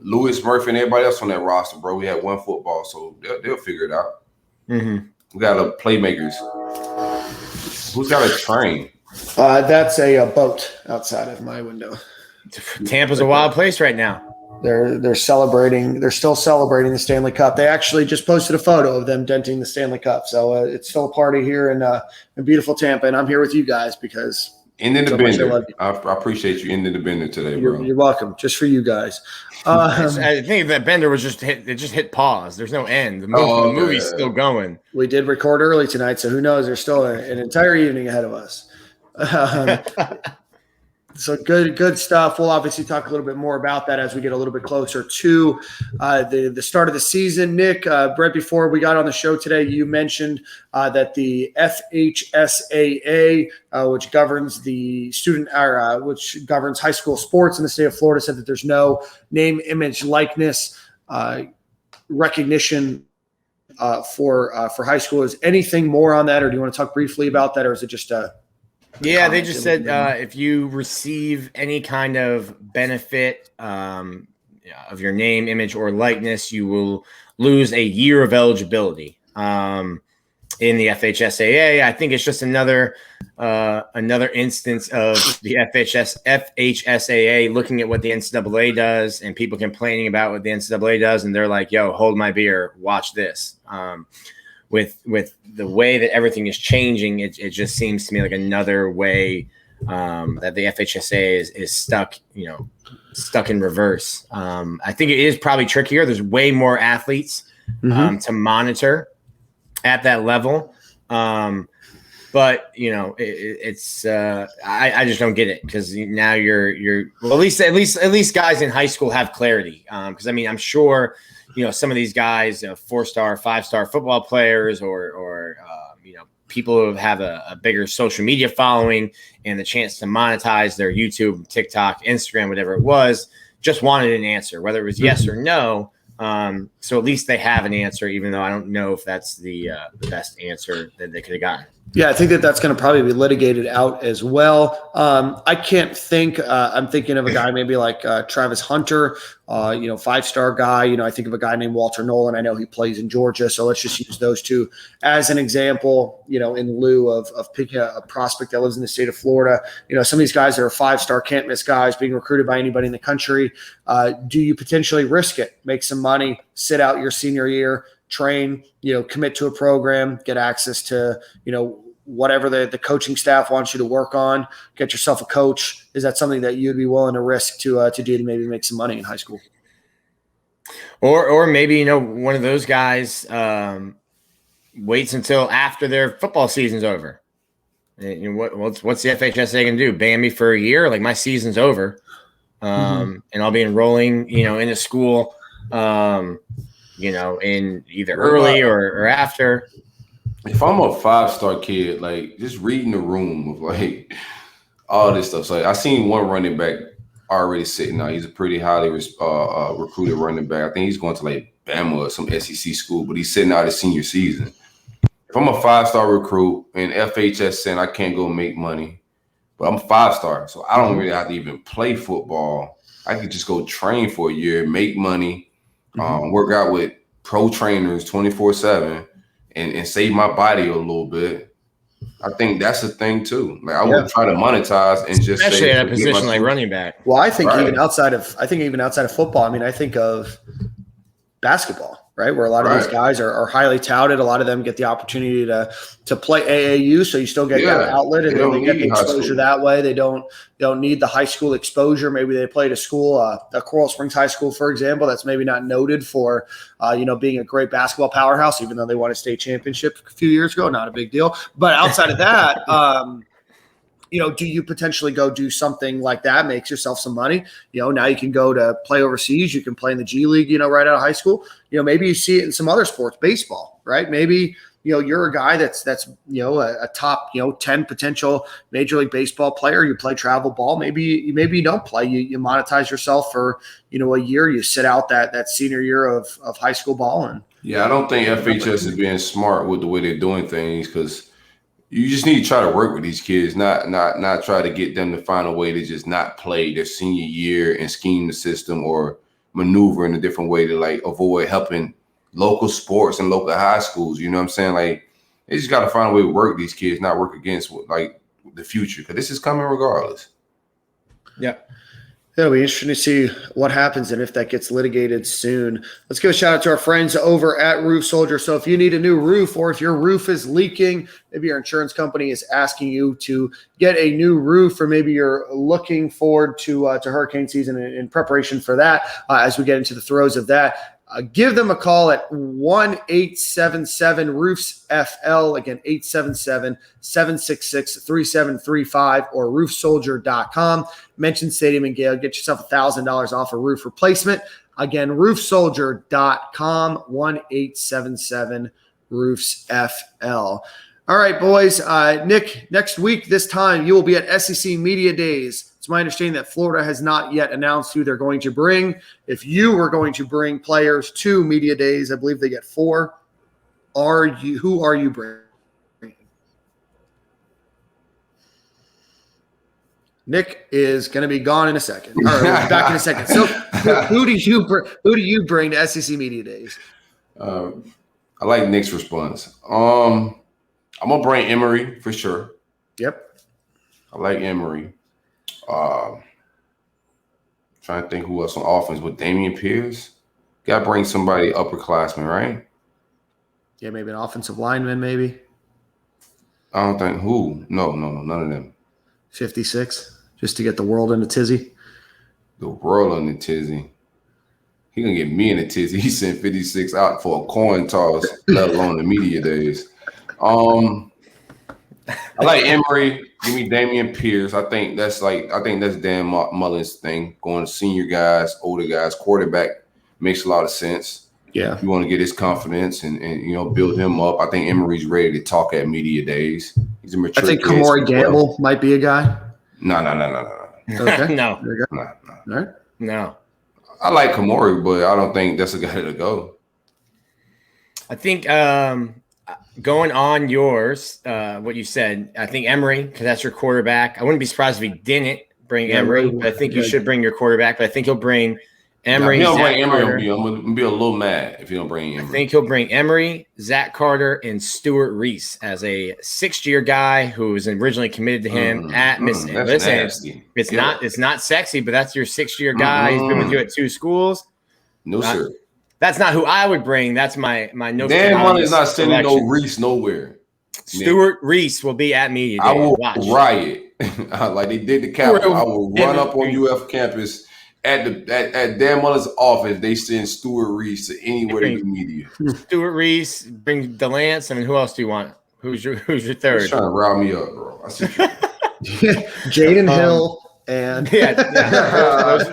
Louis Murphy and everybody else on that roster, bro, we had one football, so they'll figure it out. Mm-hmm. We got playmakers. Who's got a train? That's a boat outside of my window. Tampa's a wild place right now. They're celebrating. They're still celebrating the Stanley Cup. They actually just posted a photo of them denting the Stanley Cup. So it's still a party here in beautiful Tampa, and I'm here with you guys because ending the bender. I appreciate you ending the bender today, bro. You're welcome. Just for you guys. I think that bender was just hit pause. There's no end. The movie's still going. We did record early tonight, so who knows? There's still an entire evening ahead of us. So good stuff. We'll obviously talk a little bit more about that as we get a little bit closer to the start of the season. Nick, right before we got on the show today, you mentioned that the FHSAA, which governs the which governs high school sports in the state of Florida, said that there's no name, image, likeness recognition for high school. Is anything more on that, or do you want to talk briefly about that, or is it just a Yeah, they just said if you receive any kind of benefit of your name, image, or likeness, you will lose a year of eligibility in the FHSAA. I think it's just another instance of the FHSAA looking at what the NCAA does and people complaining about what the NCAA does, and they're like, "Yo, hold my beer, watch this." With the way that everything is changing, it just seems to me like another way that the FHSA is stuck in reverse. I think it is probably trickier. There's way more athletes to monitor at that level. But it's I just don't get it, because now you're well, at least guys in high school have clarity. Because I mean, I'm sure some of these guys, 4-star, 5-star football players, or people who have a bigger social media following and the chance to monetize their YouTube, TikTok, Instagram, whatever it was, just wanted an answer, whether it was yes or no. So at least they have an answer, even though I don't know if that's the best answer that they could have gotten. Yeah, I think that's going to probably be litigated out as well. I can't think. I'm thinking of a guy maybe like Travis Hunter, 5-star guy. I think of a guy named Walter Nolan. I know he plays in Georgia, so let's just use those two as an example. In lieu of picking a prospect that lives in the state of Florida. Some of these guys that are 5-star, can't miss guys being recruited by anybody in the country. Do you potentially risk it, make some money, sit out your senior year, train, commit to a program, get access to, whatever the coaching staff wants you to work on, get yourself a coach? Is that something that you'd be willing to risk to do to maybe make some money in high school? Or maybe, one of those guys waits until after their football season's over. And what's the FHSA going to do? Ban me for a year? Like, my season's over. And I'll be enrolling, into school, in either early or after. If I'm a 5-star kid, like, just reading the room of like all this stuff. So I seen one running back already sitting out. He's a pretty highly recruited running back. I think he's going to like Bama or some SEC school, but he's sitting out his senior season. If I'm a 5-star recruit and FHS saying I can't go make money, but I'm a 5-star, so I don't really have to even play football. I could just go train for a year, make money, work out with pro trainers 24/7. And save my body a little bit. I think that's the thing too. Like, I would try to monetize and just especially at a position like running back. Well, I think even outside of football, I mean, I think of basketball, right? Where a lot of these guys are highly touted. A lot of them get the opportunity to play AAU, so you still get that outlet, and they get the exposure that way. They don't need the high school exposure. Maybe they played a school, a Coral Springs High School, for example, that's maybe not noted for being a great basketball powerhouse, even though they won a state championship a few years ago. Not a big deal. But outside of that, do you potentially go do something like that, makes yourself some money? Now you can go to play overseas. You can play in the G League, right out of high school. Maybe you see it in some other sports, baseball, right? Maybe, you're a guy that's a top, 10 potential Major League Baseball player. You play travel ball. Maybe you don't play. You monetize yourself for, a year. You sit out that senior year of high school ball. And I don't think FHS is being smart with the way they're doing things, because you just need to try to work with these kids, not try to get them to find a way to just not play their senior year and scheme the system or maneuver in a different way to like avoid helping local sports and local high schools. You know what I'm saying? Like, they just got to find a way to work these kids, not work against like the future, because this is coming regardless. Yeah. It'll be interesting to see what happens and if that gets litigated soon. Let's give a shout out to our friends over at Roof Soldier. So if you need a new roof, or if your roof is leaking, maybe your insurance company is asking you to get a new roof, or maybe you're looking forward to hurricane season in preparation for that, as we get into the throes of that, give them a call at 1-877-ROOFS-FL. Again, 877-766-3735, or roofsoldier.com. Mention Stadium and Gale. Get yourself $1,000 off a roof replacement. Again, roofsoldier.com, 1-877-ROOFS-FL. All right, boys. Nick, next week, this time, you will be at SEC Media Days. It's my understanding that Florida has not yet announced who they're going to bring. If you were going to bring players to Media Days, I believe they get 4. Who are you bringing? Nick is going to be gone in a second. All right, we'll be back in a second. So, who do you bring to SEC Media Days? I like Nick's response. I'm gonna bring Emory for sure. Yep. I like Emory. Trying to think who else on offense with Damian Pierce. Got to bring somebody upperclassman, right? Yeah, maybe an offensive lineman, maybe. I don't think who. No, none of them. 56, just to get the world in a tizzy. The world in a tizzy. He gonna get me in a tizzy. He sent 56 out for a coin toss, let alone the Media Days. I like Emory. Give me Damian Pierce. I think that's Dan Mullen's thing. Going to senior guys, older guys, quarterback makes a lot of sense. Yeah. You want to get his confidence and build him up. I think Emory's ready to talk at media days. He's a mature I think kid. Kamari Gamble might be a guy. No. Okay. No. All right. No. I like Kamari, but I don't think that's a guy to go. I think going on yours, what you said, I think Emory, because that's your quarterback. I wouldn't be surprised if he didn't bring Emory, but I think you should bring your quarterback. But I think he'll bring Emory. If he don't Zach bring Emory, Carter. I'm gonna be a little mad if he don't bring Emory. I think he'll bring Emory, Zach Carter, and Stuart Reese as a sixth-year guy who was originally committed to him at Mississippi. Listen, it's not sexy, but that's your sixth-year guy. He's been with you at 2 schools. No, sir. That's not who I would bring. That's my no. Dan Mullen is not sending no Reese nowhere. Stuart Reese will be at media day. I will riot like they did the Capitol. I will run up on UF campus at Dan Mullen's office. They send Stuart Reese to anywhere to do media. Stuart Reese, bring DeLance. I mean, who else do you want? Who's your third? You're trying to rile me up, bro. I see Jaden Hill and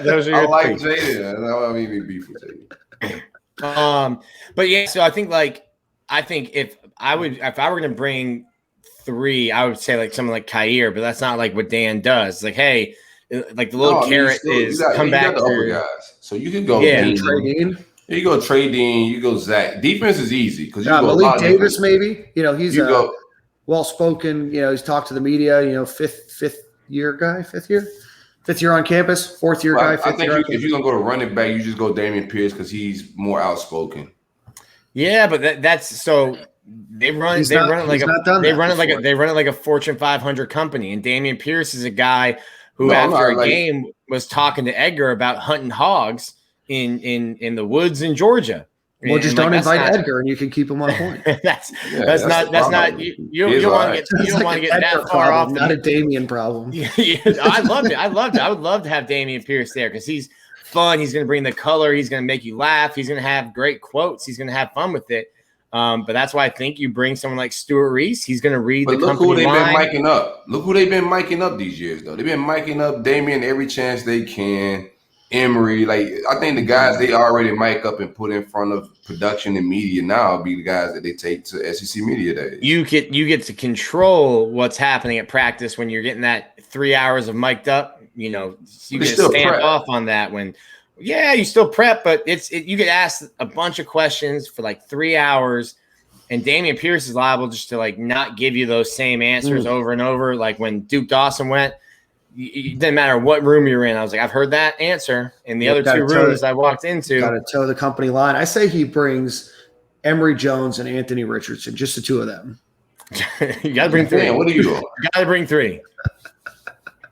those are your I like three. Jaden. I don't even beef with Jaden. But yeah, so I think if I were going to bring 3, I would say like someone like Kair, but that's not like what Dan does. It's like, hey, like the little carrot is come back to other guys. So you can go Trey Dean. You go Trey Dean. You go Zach. Defense is easy because you go Malik Davis. Maybe he's well-spoken. He's talked to the media. Fifth year on campus, 4th year guy. I think if you're gonna go to running back, you just go Damian Pierce because he's more outspoken. Yeah, but that's so they run it like a Fortune 500 company, and Damian Pierce is a guy who after a game was talking to Edgar about hunting hogs in the woods in Georgia. Well, just don't invite Edgar, and you can keep him on point. that's not you don't want to get that far off. Not a Damian problem. I loved it. I would love to have Damian Pierce there because he's fun. He's going to bring the color. He's going to make you laugh. He's going to have great quotes. He's going to have fun with it. But that's why I think you bring someone like Stuart Reese. He's going to read the company line. Look who they've been miking up these years, though. They've been miking up Damian every chance they can. Emory, I think the guys they already mic up and put in front of production and media now be the guys that they take to SEC media days. You get to control what's happening at practice when you're getting that 3 hours of mic'd up. You get to stamp off on that when. Yeah, you still prep, but you get asked a bunch of questions for like 3 hours, and Damian Pierce is liable just to not give you those same answers over and over. Like when Duke Dawson went, it didn't matter what room you're in. I was like, I've heard that answer in the other 2 rooms I walked into. Got to toe the company line. I say he brings Emory Jones and Anthony Richardson, just the 2 of them. You got to bring 3. Man, what are you doing? You got to bring 3.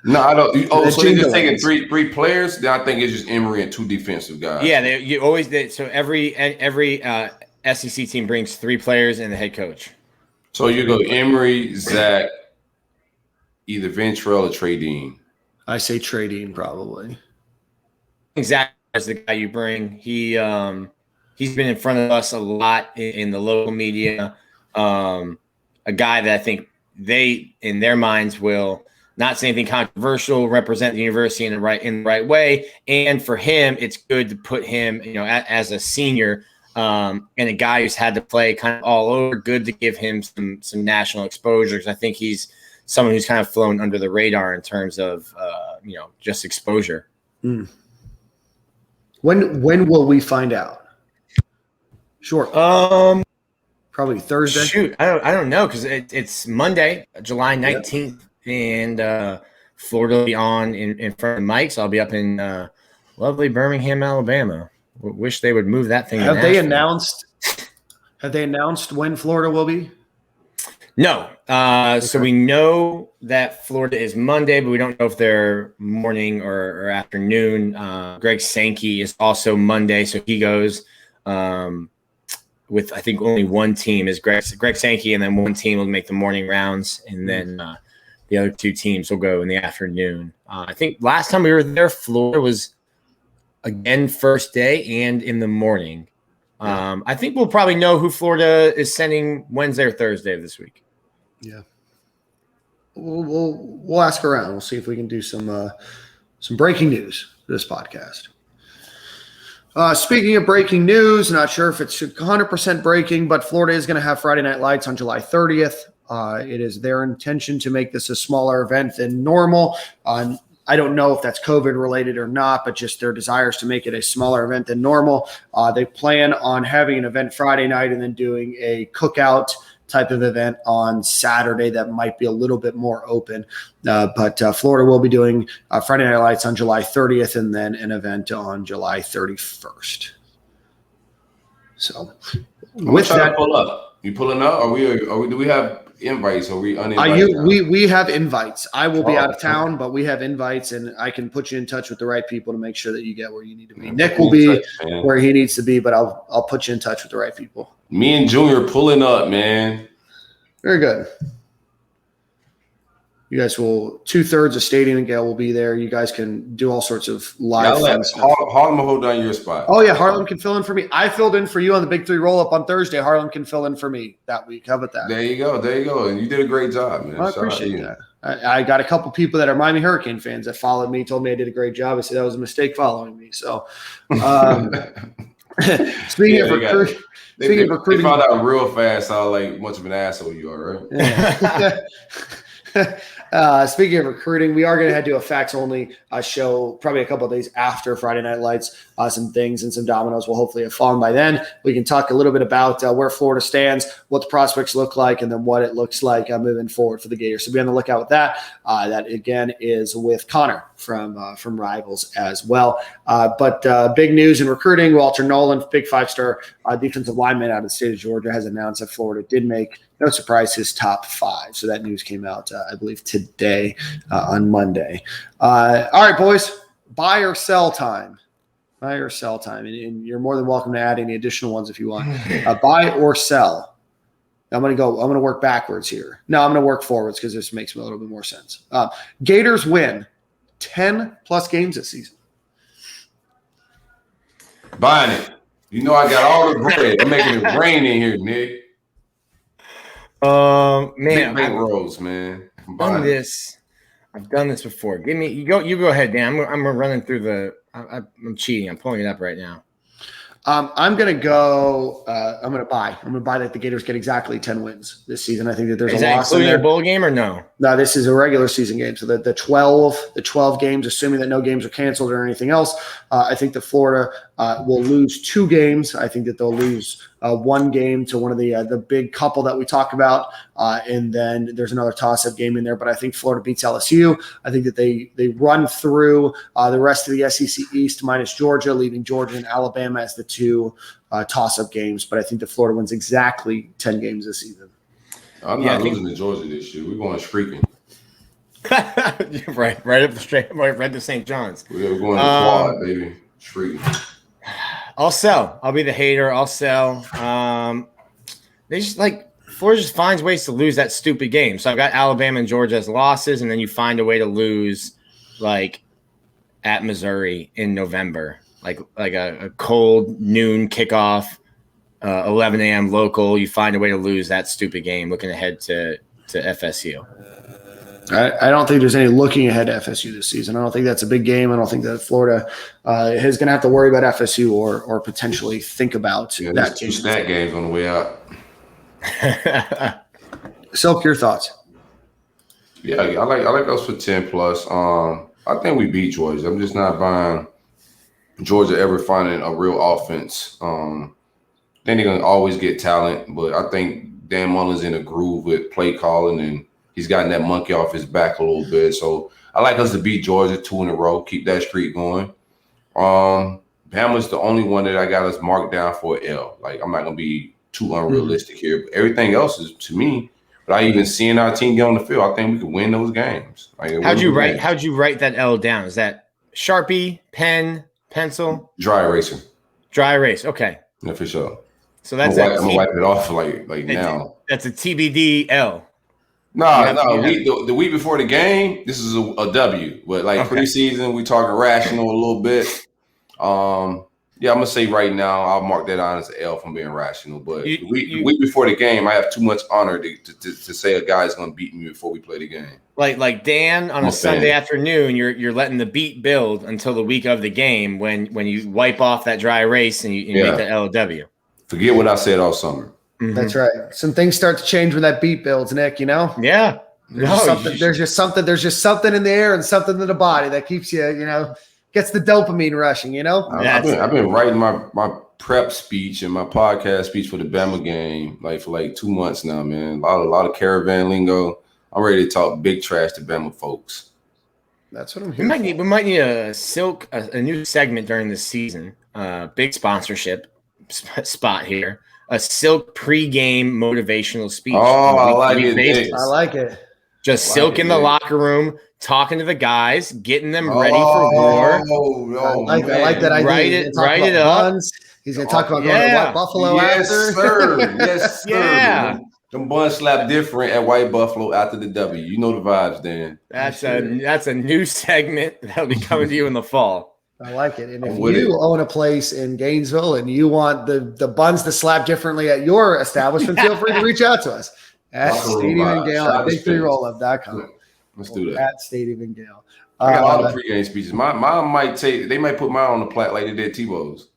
No, I don't. Oh, so they're just taking three players? Then I think it's just Emory and 2 defensive guys. Yeah, so every SEC team brings 3 players and the head coach. So you go Emory, Zach, either Ventrell or Trey Dean. I say Trey Dean probably. Exactly, as the guy you bring. He's been in front of us a lot in the local media. A guy that I think they, in their minds, will not say anything controversial, represent the university in the right way. And for him, it's good to put him, as a senior and a guy who's had to play kind of all over. Good to give him some national exposure because I think he's someone who's kind of flown under the radar in terms of just exposure. When will we find out? Sure. Probably Thursday. Shoot, I don't know because it's Monday, July 19th. And Florida will be on in front of Mike. So I'll be up in lovely Birmingham, Alabama. Wish they would move that thing. Have they announced when Florida will be? No. So we know that Florida is Monday, but we don't know if they're morning or afternoon. Greg Sankey is also Monday, so he goes with I think only one team is Greg Sankey, and then one team will make the morning rounds, and then the other 2 teams will go in the afternoon. I think last time we were there, Florida was again first day and in the morning. I think we'll probably know who Florida is sending Wednesday or Thursday of this week. Yeah. we'll ask around. We'll see if we can do some breaking news for this podcast. Speaking of breaking news, not sure if it's 100% breaking, but Florida is going to have Friday Night Lights on July 30th. It is their intention to make this a smaller event than normal. I don't know if that's COVID related or not, but just their desires to make it a smaller event than normal. They plan on having an event Friday night and then doing a cookout type of event on Saturday that might be a little bit more open. But Florida will be doing Friday Night Lights on July 30th and then an event on July 31st. So with that, pull up. You pulling up? Are we? Do we have invites? Are we uninvited? We have invites. I will be out of town, but we have invites, and I can put you in touch with the right people to make sure that you get where you need to be. Nick will be where he needs to be, but I'll put you in touch with the right people. Me and Junior pulling up, man. Very good. You guys will 2/3 of Stadium and Gale will be there. You guys can do all sorts of live fun stuff. Harlem will hold down your spot. Oh, yeah. Harlem can fill in for me. I filled in for you on the Big 3 roll-up on Thursday. Harlem can fill in for me that week. How about that? There you go. And you did a great job, man. I appreciate that. I got a couple people that are Miami Hurricane fans that followed me, told me I did a great job. I said that was a mistake following me. So, speaking of recruiting. They found out real fast how much of an asshole you are, right? Yeah. Speaking of recruiting, we are going to do a facts-only show probably a couple of days after Friday Night Lights. Some things and some dominoes will hopefully have fallen by then. We can talk a little bit about where Florida stands, what the prospects look like, and then what it looks like moving forward for the Gators. So be on the lookout with that. That, again, is with Connor from Rivals as well. But big news in recruiting, Walter Nolan, big 5-star defensive lineman out of the state of Georgia, has announced that Florida did make, no surprise, his top 5. So that news came out, I believe, today on Monday. All right, boys, buy or sell time. Buy or sell time. And you're more than welcome to add any additional ones if you want. Buy or sell. I'm going to work backwards here. No, I'm going to work forwards because this makes a little bit more sense. Gators win 10-plus games this season. Buying it. You know I got all the bread. I'm making it rain in here, Nick. Man, big rolls, man. I've done this before. You go ahead, Dan. I'm running through I'm cheating. I'm pulling it up right now. I'm going to go. I'm going to buy. I'm going to buy that the Gators get exactly 10 wins this season. I think that there's a loss in there. Including a bowl game or no? No, this is a regular season game. So the 12 games, assuming that no games are canceled or anything else, I think that Florida will lose 2 games. I think that they'll lose 1 game to one of the big couple that we talk about, and then there's another toss-up game in there. But I think Florida beats LSU. I think that they run through the rest of the SEC East minus Georgia, leaving Georgia and Alabama as the 2 toss-up games. But I think that Florida wins exactly 10 games this season. I'm not losing to Georgia this year. We're going streaking. right up the straight, right to St. John's. We're going to quad, baby. Streaking. I'll sell. I'll be the hater. I'll sell. They just Florida just finds ways to lose that stupid game. So I've got Alabama and Georgia as losses, and then you find a way to lose at Missouri in November, like a cold noon kickoff, 11 a.m. local. You find a way to lose that stupid game. Looking ahead to FSU. I don't think there's any looking ahead to FSU this season. I don't think that's a big game. I don't think that Florida is going to have to worry about FSU or potentially think about that. There's 2 stat games on the way out. Silk, your thoughts? Yeah, I like us for 10+. I think we beat Georgia. I'm just not buying Georgia ever finding a real offense. Then they're going to always get talent, but I think Dan Mullen's in a groove with play calling, and he's gotten that monkey off his back a little bit. So I like us to beat Georgia 2 in a row, keep that streak going. Bama's the only one that I got us marked down for an L. I'm not going to be too unrealistic here. But everything else is, to me, but I even seeing our team get on the field, I think we could win those games. How'd you write that L down? Is that Sharpie, pen, pencil? Dry eraser. Dry erase. Okay. Yeah, for sure. So that's I'm gonna wipe it off now. That's a TBD L. No. The week before the game, this is a W. But preseason, we talking rational a little bit. Yeah, I'm gonna say right now, I'll mark that on as an L from being rational. But the You- week before the game, I have too much honor to say a guy's gonna beat me before we play the game. Like Dan on I'm a a Sunday fan. afternoon, you're letting the beat build until the week of the game when you wipe off that dry race and you make that LOW. Forget what I said all summer. Mm-hmm. That's right. Some things start to change when that beat builds, Nick. You know. Yeah. There's just something in the air and something in the body that keeps you, gets the dopamine rushing, I've been writing my prep speech and my podcast speech for the Bama game for 2 months now, man. A lot of caravan lingo. I'm ready to talk big trash to Bama folks. That's what I'm We here. might need a new segment during this season. Big sponsorship spot here. A Silk pregame motivational speech. Oh, I like it. I like it. Just Silk in the locker room, talking to the guys, getting them ready for war. I like that idea. Write it up. Buns. He's going to talk about going to White Buffalo after. Sir. Yes, sir. Yeah. Them buns slap different at White Buffalo after the W. You know the vibes, Dan. That's a new segment that'll be coming to you in the fall. I like it. And if you own a place in Gainesville and you want the buns to slap differently at your establishment, feel free to reach out to us at Stadium and Gale at big3rollup.com. Let's do that. At Stadium and Gale. I got all the pregame speeches. Mine they might put mine on the plaque like they did Tebow's.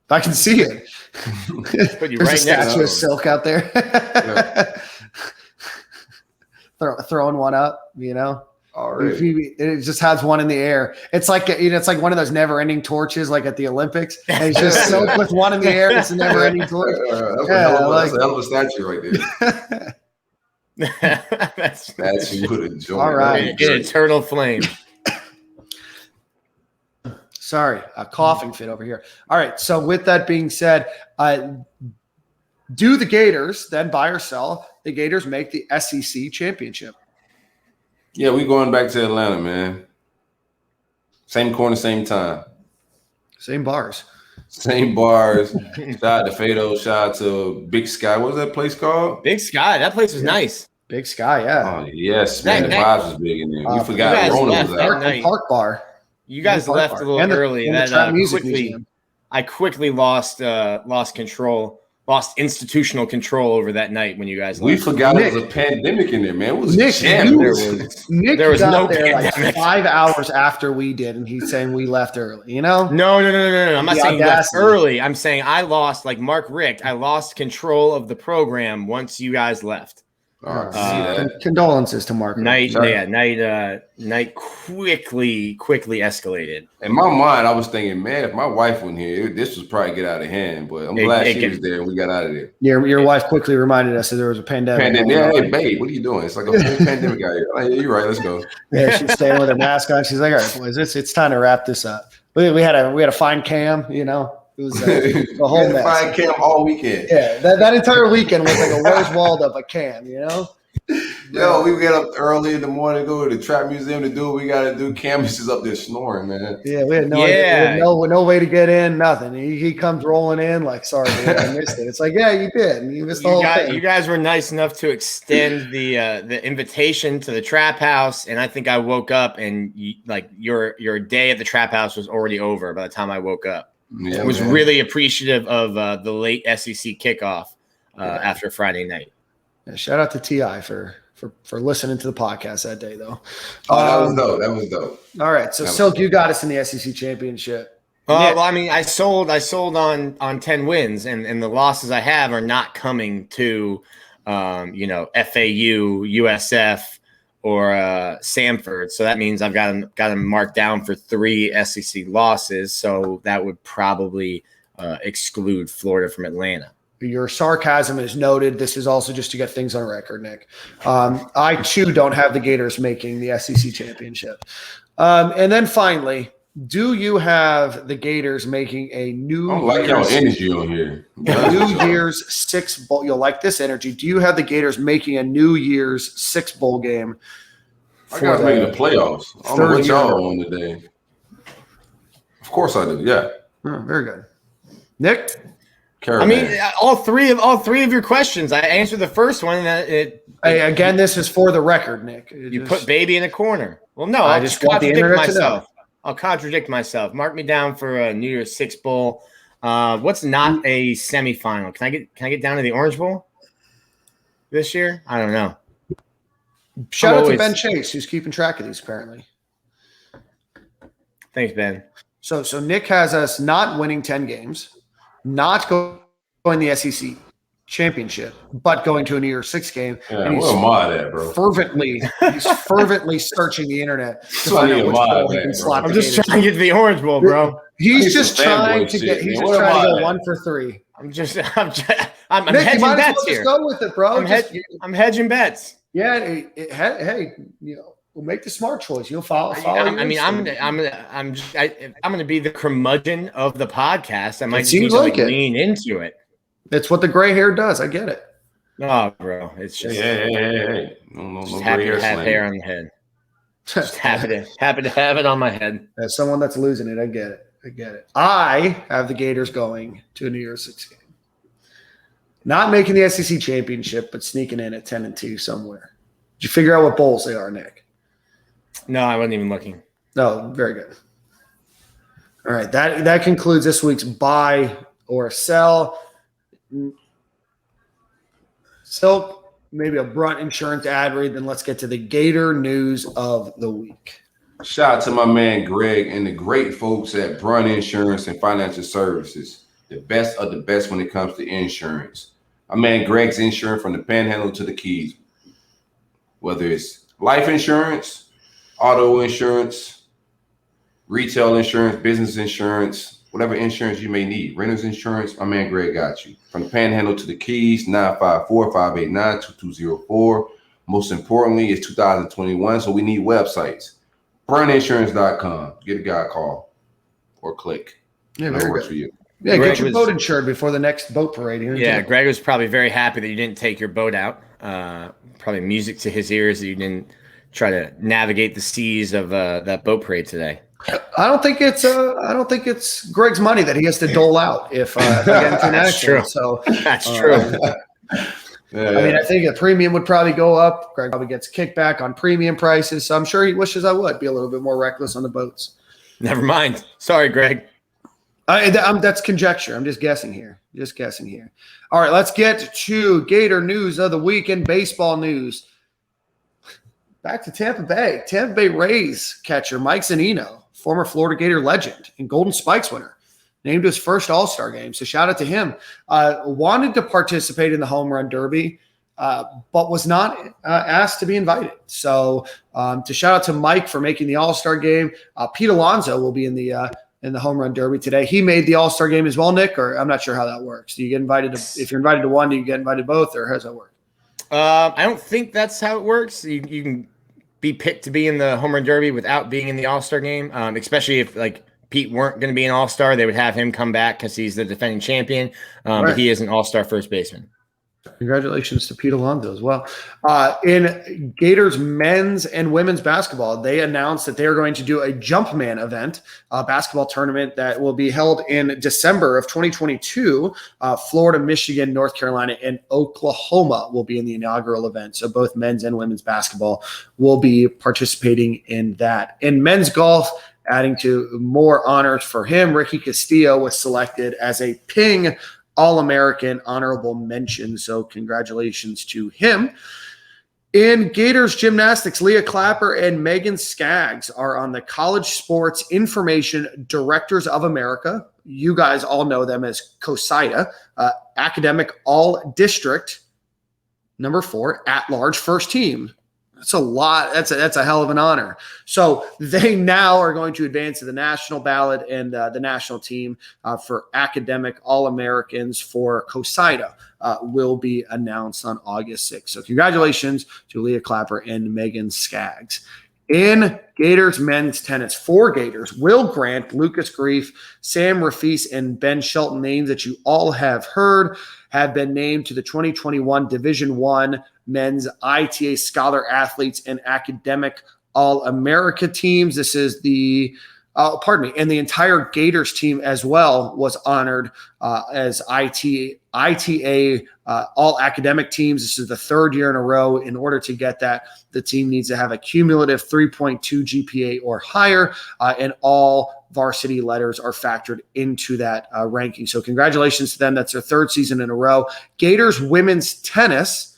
I can see it. But There's a statue of Silk out there. Throwing one up, Already. It just has one in the air. It's like it's like one of those never-ending torches, like at the Olympics. And it's just Silk with one in the air. It's a never-ending torch. That's a hell of a statue right there. Statue with a joint. All right, in eternal flame. Sorry, a coughing fit over here. All right. So with that being said, do the Gators then buy or sell? The Gators make the SEC championship. Yeah, we going back to Atlanta, man. Same corner, same time. Same bars. Same bars. Shout out to Fado. Shout out to Big Sky. What was that place called? Big Sky. That place was nice. Big Sky, yeah. Oh, yes, man. The vibes was big in there. We you forgot guys Rona left was that out. night. Park Bar. You guys left a little early. I quickly lost institutional control over that night when you guys left. We forgot it was a pandemic in there, man. It was Nick, Nick there was no pandemic. Like 5 hours after we did, and he's saying we left early. No. I'm not saying you left early. I'm saying I lost, like Mark Richt. I lost control of the program once you guys left. Condolences to Mark. Night quickly escalated. In my mind, I was thinking, man, if my wife wasn't here, this was probably get out of hand. But I'm glad she was there and we got out of there. Your wife quickly reminded us that there was a pandemic. Yeah, hey, babe, what are you doing? It's like a whole pandemic out here. Like, you're right. Let's go. Yeah, she's staying with her mask on. She's like, all right, boys, it's time to wrap this up. We had a fine cam, It was a whole mess. Fine cam all weekend. Yeah, that entire weekend was like a Where's Waldo of a cam, Yo, we get up early in the morning, go to the trap museum to do what we got to do. Camus is up there snoring, man. Yeah, we had no way to get in, nothing. He comes rolling in like, sorry, man, I missed it. It's like, yeah, you did. You missed the whole thing. You guys were nice enough to extend the invitation to the trap house, and I think I woke up and your day at the trap house was already over by the time I woke up. Yeah, I was really appreciative of the late SEC kickoff after Friday night. Yeah, shout out to T.I. for listening to the podcast that day, though. That was dope. All right, so Silk, you got us in the SEC championship. Well, I mean, I sold on 10 wins, and the losses I have are not coming to, FAU, USF, or Samford. So that means I've got them marked down for 3 SEC losses. So that would probably exclude Florida from Atlanta. Your sarcasm is noted. This is also just to get things on record, Nick. I, too, don't have the Gators making the SEC championship. And then finally, do you have the Gators making a New Year's energy on here? New Year's 6 bowl? You'll like this energy. Do you have the Gators making a New Year's 6 bowl game? I got making the playoffs. I don't know what y'all are on today. Of course I do. Yeah. Oh, very good, Nick. Caravan. I mean, all three of your questions. I answered the first one. Again, this is for the record, Nick. You put baby in a corner. Well, no, I'll just contradict myself. I'll contradict myself. Mark me down for a New Year's 6 bowl. What's not a semifinal? Can I get down to the Orange Bowl this year? I don't know. Shout out to Ben Chase, who's keeping track of these apparently. Thanks, Ben. So Nick has us not winning 10 games, not going the SEC championship, but going to a New Year's Six game. Yeah, and he's where am I at, bro? fervently searching the internet to find out which bowl he can slot. I'm just trying to get to the Orange Bowl, bro. He's just trying to get. He's just trying to go 1 for 3. I'm Nick, you hedging might as bets well here. just go with it, bro. I'm hedging bets. Yeah, hey, we'll make the smart choice. You'll follow. I'm going to be the curmudgeon of the podcast. I might just seems need to like it. lean into it. That's what the gray hair does. I get it. No, bro, it's just Hey. No happy gray to have hair on the head. Just happy to have it on my head. As someone that's losing it, I get it. I have the Gators going to a New Year's Six game. Not making the SEC championship, but sneaking in at 10-2 somewhere. Did you figure out what bowls they are, Nick? No, I wasn't even looking. No, very good. All right, that concludes this week's buy or sell. Silk, maybe a Brunt Insurance ad read, then let's get to the Gator news of the week. Shout out to my man Greg and the great folks at Brunt Insurance and Financial Services. The best of the best when it comes to insurance. My man Greg's insurance from the Panhandle to the Keys. Whether it's life insurance, auto insurance, retail insurance, business insurance, whatever insurance you may need. Renter's insurance, my man Greg got you. From the Panhandle to the Keys, 954-589-2204. Most importantly, it's 2021, so we need websites. BruntInsurance.com. Get a guy a call or click. Yeah, that works for you. Yeah, get your boat insured before the next boat parade. Yeah, Greg was probably very happy that you didn't take your boat out. Probably music to his ears that you didn't try to navigate the seas of that boat parade today. I don't think it's Greg's money that he has to dole out if I get into an accident. So that's true. I mean, I think a premium would probably go up. Greg probably gets kickback on premium prices. So I'm sure he wishes I would be a little bit more reckless on the boats. Never mind. Sorry, Greg. That's conjecture. I'm just guessing here. All right, let's get to Gator news of the week and baseball news. Back to Tampa Bay. Tampa Bay Rays catcher Mike Zunino, former Florida Gator legend and Golden Spikes winner, named his first All-Star game. So shout out to him. Wanted to participate in the home run derby, but was not asked to be invited. So to shout out to Mike for making the All-Star game. Pete Alonso will be in the home run derby today. He made the All-Star game as well, Nick, or I'm not sure how that works. Do you get invited if you're invited to one, do you get invited to both, or how does that work? I don't think that's how it works. You can be picked to be in the home run derby without being in the All-Star game, especially if like Pete weren't going to be an All-Star, they would have him come back because he's the defending champion, but he is an All-Star first baseman. Congratulations to Pete Alonso as well. In Gators men's and women's basketball, they announced that they are going to do a Jumpman event, a basketball tournament that will be held in December of 2022. Florida, Michigan, North Carolina, and Oklahoma will be in the inaugural event. So both men's and women's basketball will be participating in that. In men's golf, adding to more honors for him, Ricky Castillo was selected as a Ping All-American honorable mention. So congratulations to him. In Gators gymnastics, Leah Clapper and Megan Skaggs are on the College Sports Information Directors of America. You guys all know them as COSIDA, Academic All-District, number 4, at-large first team. That's a lot. That's a hell of an honor. So they now are going to advance to the national ballot, and the national team for academic All-Americans for COSIDA will be announced on August 6th. So congratulations to Leah Clapper and Megan Skaggs. In Gators men's tennis, 4 Gators, Will Grant, Lucas Grief, Sam Rafis, and Ben Shelton, names that you all have heard, have been named to the 2021 Division I men's ITA Scholar Athletes and Academic All-America teams. This is and the entire Gators team as well was honored as ITA all academic teams. This is the 3rd year in a row. In order to get that, the team needs to have a cumulative 3.2 GPA or higher, and all varsity letters are factored into that ranking. So congratulations to them. That's their third season in a row. Gators women's tennis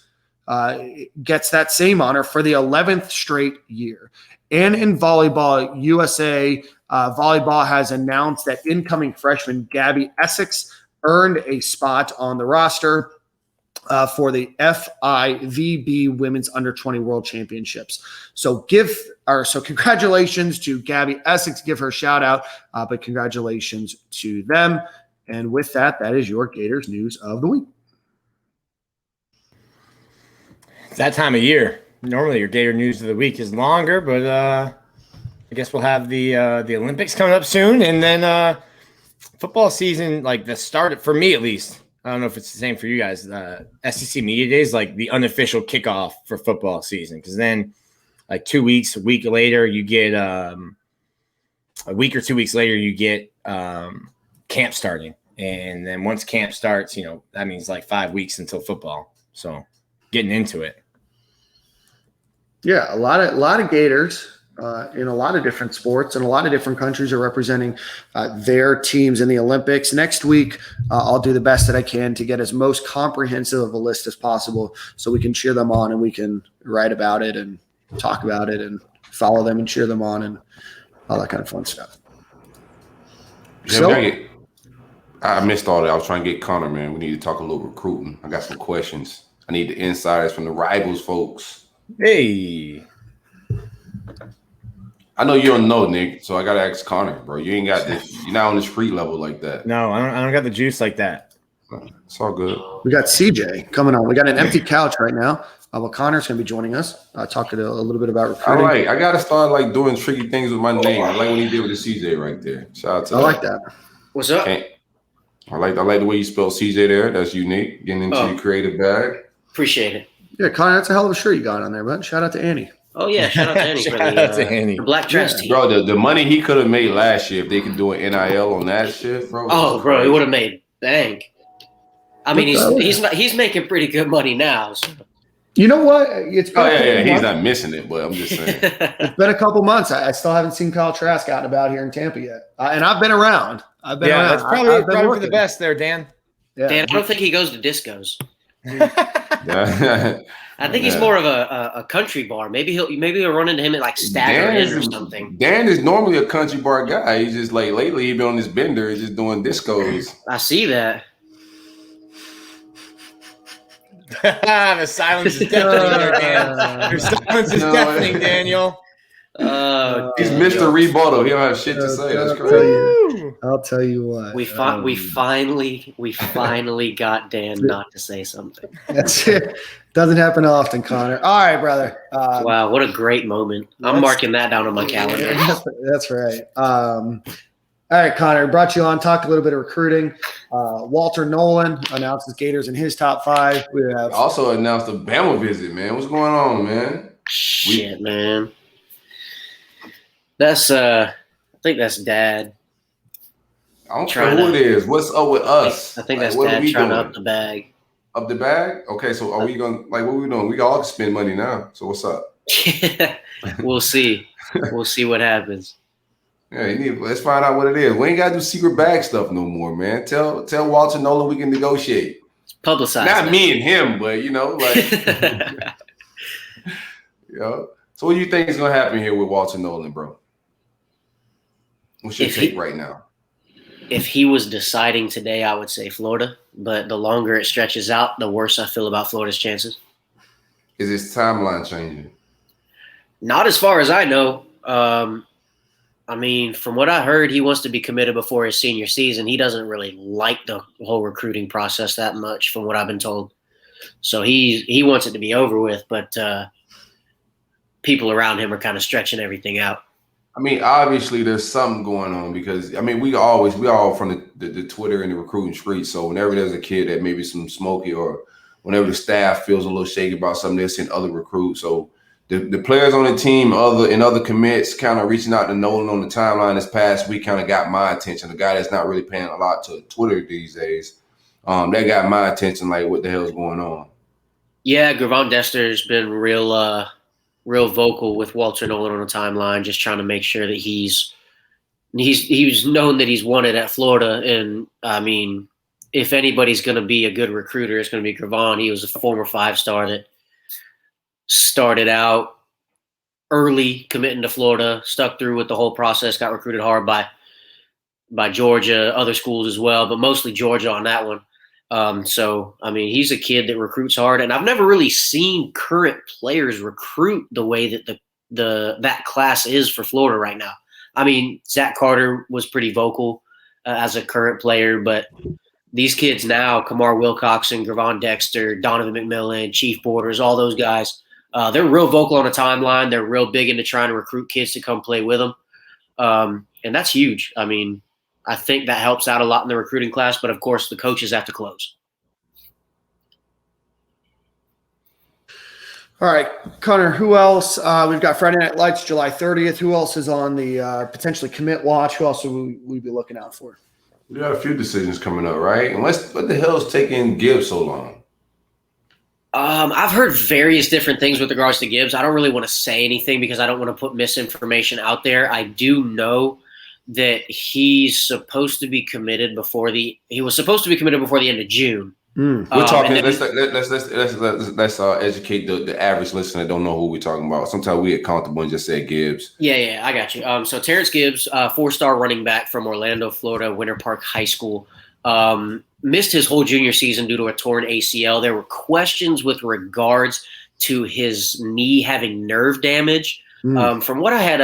gets that same honor for the 11th straight year. And in volleyball, USA Volleyball has announced that incoming freshman Gabby Essex earned a spot on the roster for the FIVB Women's Under-20 World Championships. So congratulations to Gabby Essex. Give her a shout out, but congratulations to them. And with that, that is your Gators news of the week. It's that time of year. Normally your Gator news of the week is longer, but I guess we'll have the Olympics coming up soon, and then football season, like the start for me at least. I don't know if it's the same for you guys. SEC Media Days, like the unofficial kickoff for football season, because then like a week later, you get a week or 2 weeks later, you get camp starting, and then once camp starts, that means like 5 weeks until football. So getting into it. Yeah, a lot of Gators in a lot of different sports, and a lot of different countries are representing their teams in the Olympics. Next week, I'll do the best that I can to get as most comprehensive of a list as possible so we can cheer them on and we can write about it and talk about it and follow them and cheer them on and all that kind of fun stuff. Yeah, I missed all that. I was trying to get Connor, man. We need to talk a little recruiting. I got some questions. I need the insiders from the Rivals folks. Hey. I know you don't know, Nick, so I gotta ask Connor, bro. You ain't got this. You're not on the street level like that. No, I don't got the juice like that. It's all good. We got CJ coming on. We got an empty couch right now. Well, Connor's going to be joining us, talking a little bit about recruiting. I got to start doing tricky things with my name. I like what he did with the CJ right there. Shout out to like that. What's up? I like the way you spell CJ there. That's unique. Getting into your creative bag. Appreciate it. Yeah, Connor, that's a hell of a shirt you got on there, bud. Shout out to Annie. Oh, yeah. Shout out to Annie for the black dress team. Bro, the money he could have made last year if they could do an NIL on that shit, bro. Oh, bro, he would have made bank. I mean, he's making pretty good money now. So. You know what? It's been he's not missing it, but I'm just saying. It's been a couple months. I still haven't seen Kyle Trask out and about here in Tampa yet. And I've been around. Around. That's probably for the best there, Dan. Yeah. Dan, I don't think he goes to discos. I think he's more of a country bar. Maybe he'll run into him at like Stagger Inn or something. Dan is normally a country bar guy. He's just lately he's been on this bender. He's just doing discos. I see that. The silence is deafening there, Dan. Your silence is deafening, Daniel. He's Mr. Rebuttal. He don't have shit to say. That's crazy. I'll tell you what. We finally got Dan not to say something. That's it. Doesn't happen often, Connor. All right, brother. Wow, what a great moment. I'm marking that down on my calendar. That's right. All right, Connor, brought you on, talked a little bit of recruiting. Walter Nolan announces Gators in his top 5. We have also announced a Bama visit, man. What's going on, man? Shit, man. That's I think that's Dad. I don't care who it is. What's up with us? I think that's Dad trying to up the bag. Up the bag? Okay, so are we gonna what are we doing? We all can spend money now. So what's up? We'll see. We'll see what happens. Yeah, let's find out what it is. We ain't gotta do secret bag stuff no more, man. Tell Walter Nolan we can negotiate. It's publicized. Not me and him, but So what do you think is gonna happen here with Walter Nolan, bro? What's your take right now? If he was deciding today, I would say Florida. But the longer it stretches out, the worse I feel about Florida's chances. Is his timeline changing? Not as far as I know. I mean, from what I heard, he wants to be committed before his senior season. He doesn't really like the whole recruiting process that much, from what I've been told. So he wants it to be over with, but people around him are kind of stretching everything out. I mean, obviously there's something going on because, I mean, we all from the Twitter and the recruiting street. So whenever there's a kid that maybe some smoky or whenever the staff feels a little shaky about something, they'll send other recruits. So the players on the team, other commits kind of reaching out to Nolan on the timeline this past week kind of got my attention. The guy that's not really paying a lot to Twitter these days, that got my attention, like what the hell is going on. Yeah, Gravon Dester's been real vocal with Walter Nolan on the timeline, just trying to make sure that he's he was known that he's wanted at Florida, and I mean, if anybody's going to be a good recruiter, it's going to be Gravon. He was a former 5-star that started out early committing to Florida, stuck through with the whole process, got recruited hard by Georgia, other schools as well, but mostly Georgia on that one. So, I mean, he's a kid that recruits hard, and I've never really seen current players recruit the way that that class is for Florida right now. I mean, Zach Carter was pretty vocal as a current player, but these kids now, Kamar Wilcoxon, Gravon Dexter, Donovan McMillan, Chief Borders, all those guys, they're real vocal on a timeline. They're real big into trying to recruit kids to come play with them. And that's huge. I mean, I think that helps out a lot in the recruiting class, but of course the coaches have to close. All right, Connor, who else? We've got Friday Night Lights, July 30th. Who else is on the potentially commit watch? Who else will we be looking out for? We got a few decisions coming up, right? And what the hell is taking Gibbs so long? I've heard various different things with regards to Gibbs. I don't really want to say anything because I don't want to put misinformation out there. I do know that he's supposed to be committed before the end of June. We're talking. Let's educate the average listener that don't know who we're talking about. Sometimes we get comfortable and just say Gibbs. Yeah, I got you. So Terrence Gibbs, 4-star running back from Orlando, Florida, Winter Park High School, missed his whole junior season due to a torn ACL. There were questions with regards to his knee having nerve damage. From what I had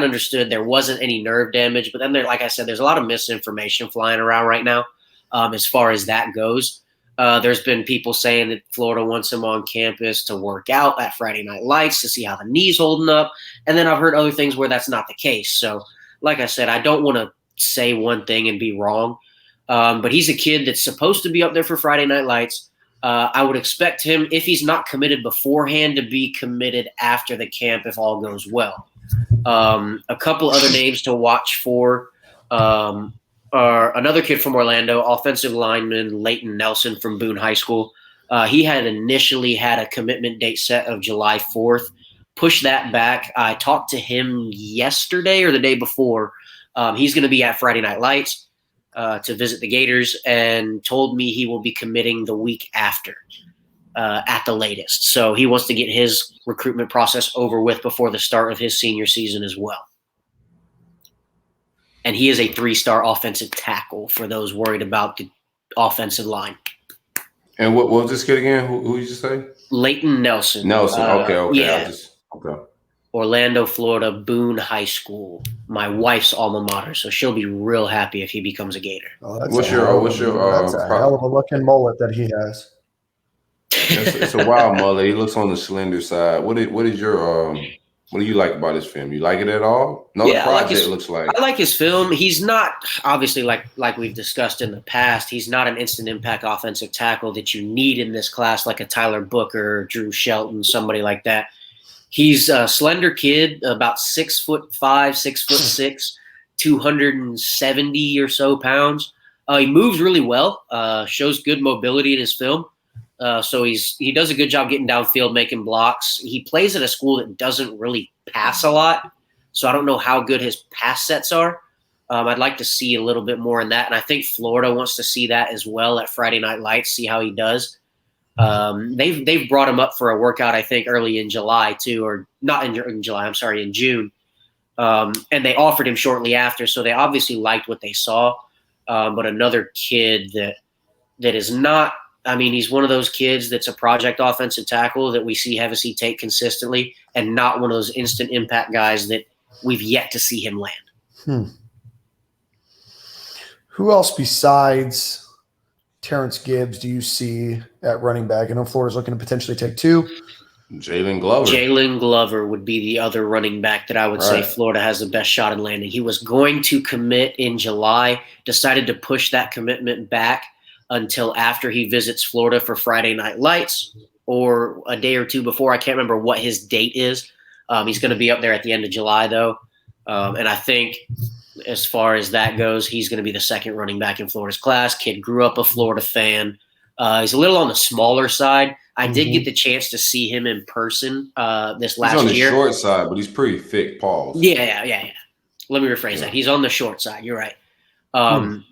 understood, there wasn't any nerve damage. But then, like I said, there's a lot of misinformation flying around right now as far as that goes. There's been people saying that Florida wants him on campus to work out at Friday Night Lights to see how the knee's holding up. And then I've heard other things where that's not the case. So, like I said, I don't want to say one thing and be wrong. But he's a kid that's supposed to be up there for Friday Night Lights. I would expect him, if he's not committed beforehand, to be committed after the camp if all goes well. A couple other names to watch for are another kid from Orlando, offensive lineman Leighton Nelson from Boone High School. He had initially had a commitment date set of July 4th. Push that back. I talked to him yesterday or the day before. He's going to be at Friday Night Lights to visit the Gators and told me he will be committing the week after at the latest. So he wants to get his recruitment process over with before the start of his senior season as well. And he is a 3-star offensive tackle for those worried about the offensive line. And what was this kid again? Who did you say? Leighton Nelson. Okay. Yeah. Orlando, Florida, Boone High School, my wife's alma mater. So she'll be real happy if he becomes a Gator. What's your that's a hell of a looking mullet that he has. It's a wild mullet. He looks on the slender side. What do you like about his film? You like it at all? No, yeah, the project looks like. I like his film. He's not, obviously, like we've discussed in the past, he's not an instant impact offensive tackle that you need in this class, like a Tyler Booker, Drew Shelton, somebody like that. He's a slender kid, about 6'5", 6'6", 270 or so pounds. He moves really well, shows good mobility in his film. So he does a good job getting downfield, making blocks. He plays at a school that doesn't really pass a lot, so I don't know how good his pass sets are. I'd like to see a little bit more in that, and I think Florida wants to see that as well at Friday Night Lights, see how he does. They've brought him up for a workout, I think, early in July too, or not in July. I'm sorry, in June. And they offered him shortly after, so they obviously liked what they saw. But another kid that is not. I mean, he's one of those kids that's a project offensive tackle that we see Hevesy take consistently, and not one of those instant impact guys that we've yet to see him land. Who else besides Terrence Gibbs do you see at running back? I know Florida's looking to potentially take 2. Jalen Glover. Jalen Glover would be the other running back that I would say Florida has the best shot in landing. He was going to commit in July, decided to push that commitment back until after he visits Florida for Friday Night Lights or a day or two before. I can't remember what his date is. He's going to be up there at the end of July, though. And I think as far as that goes, he's going to be the second running back in Florida's class. Kid grew up a Florida fan. He's a little on the smaller side. I did get the chance to see him in person this last year. He's on the short side, but he's pretty thick, Paul. Yeah. Let me rephrase that. He's on the short side. You're right.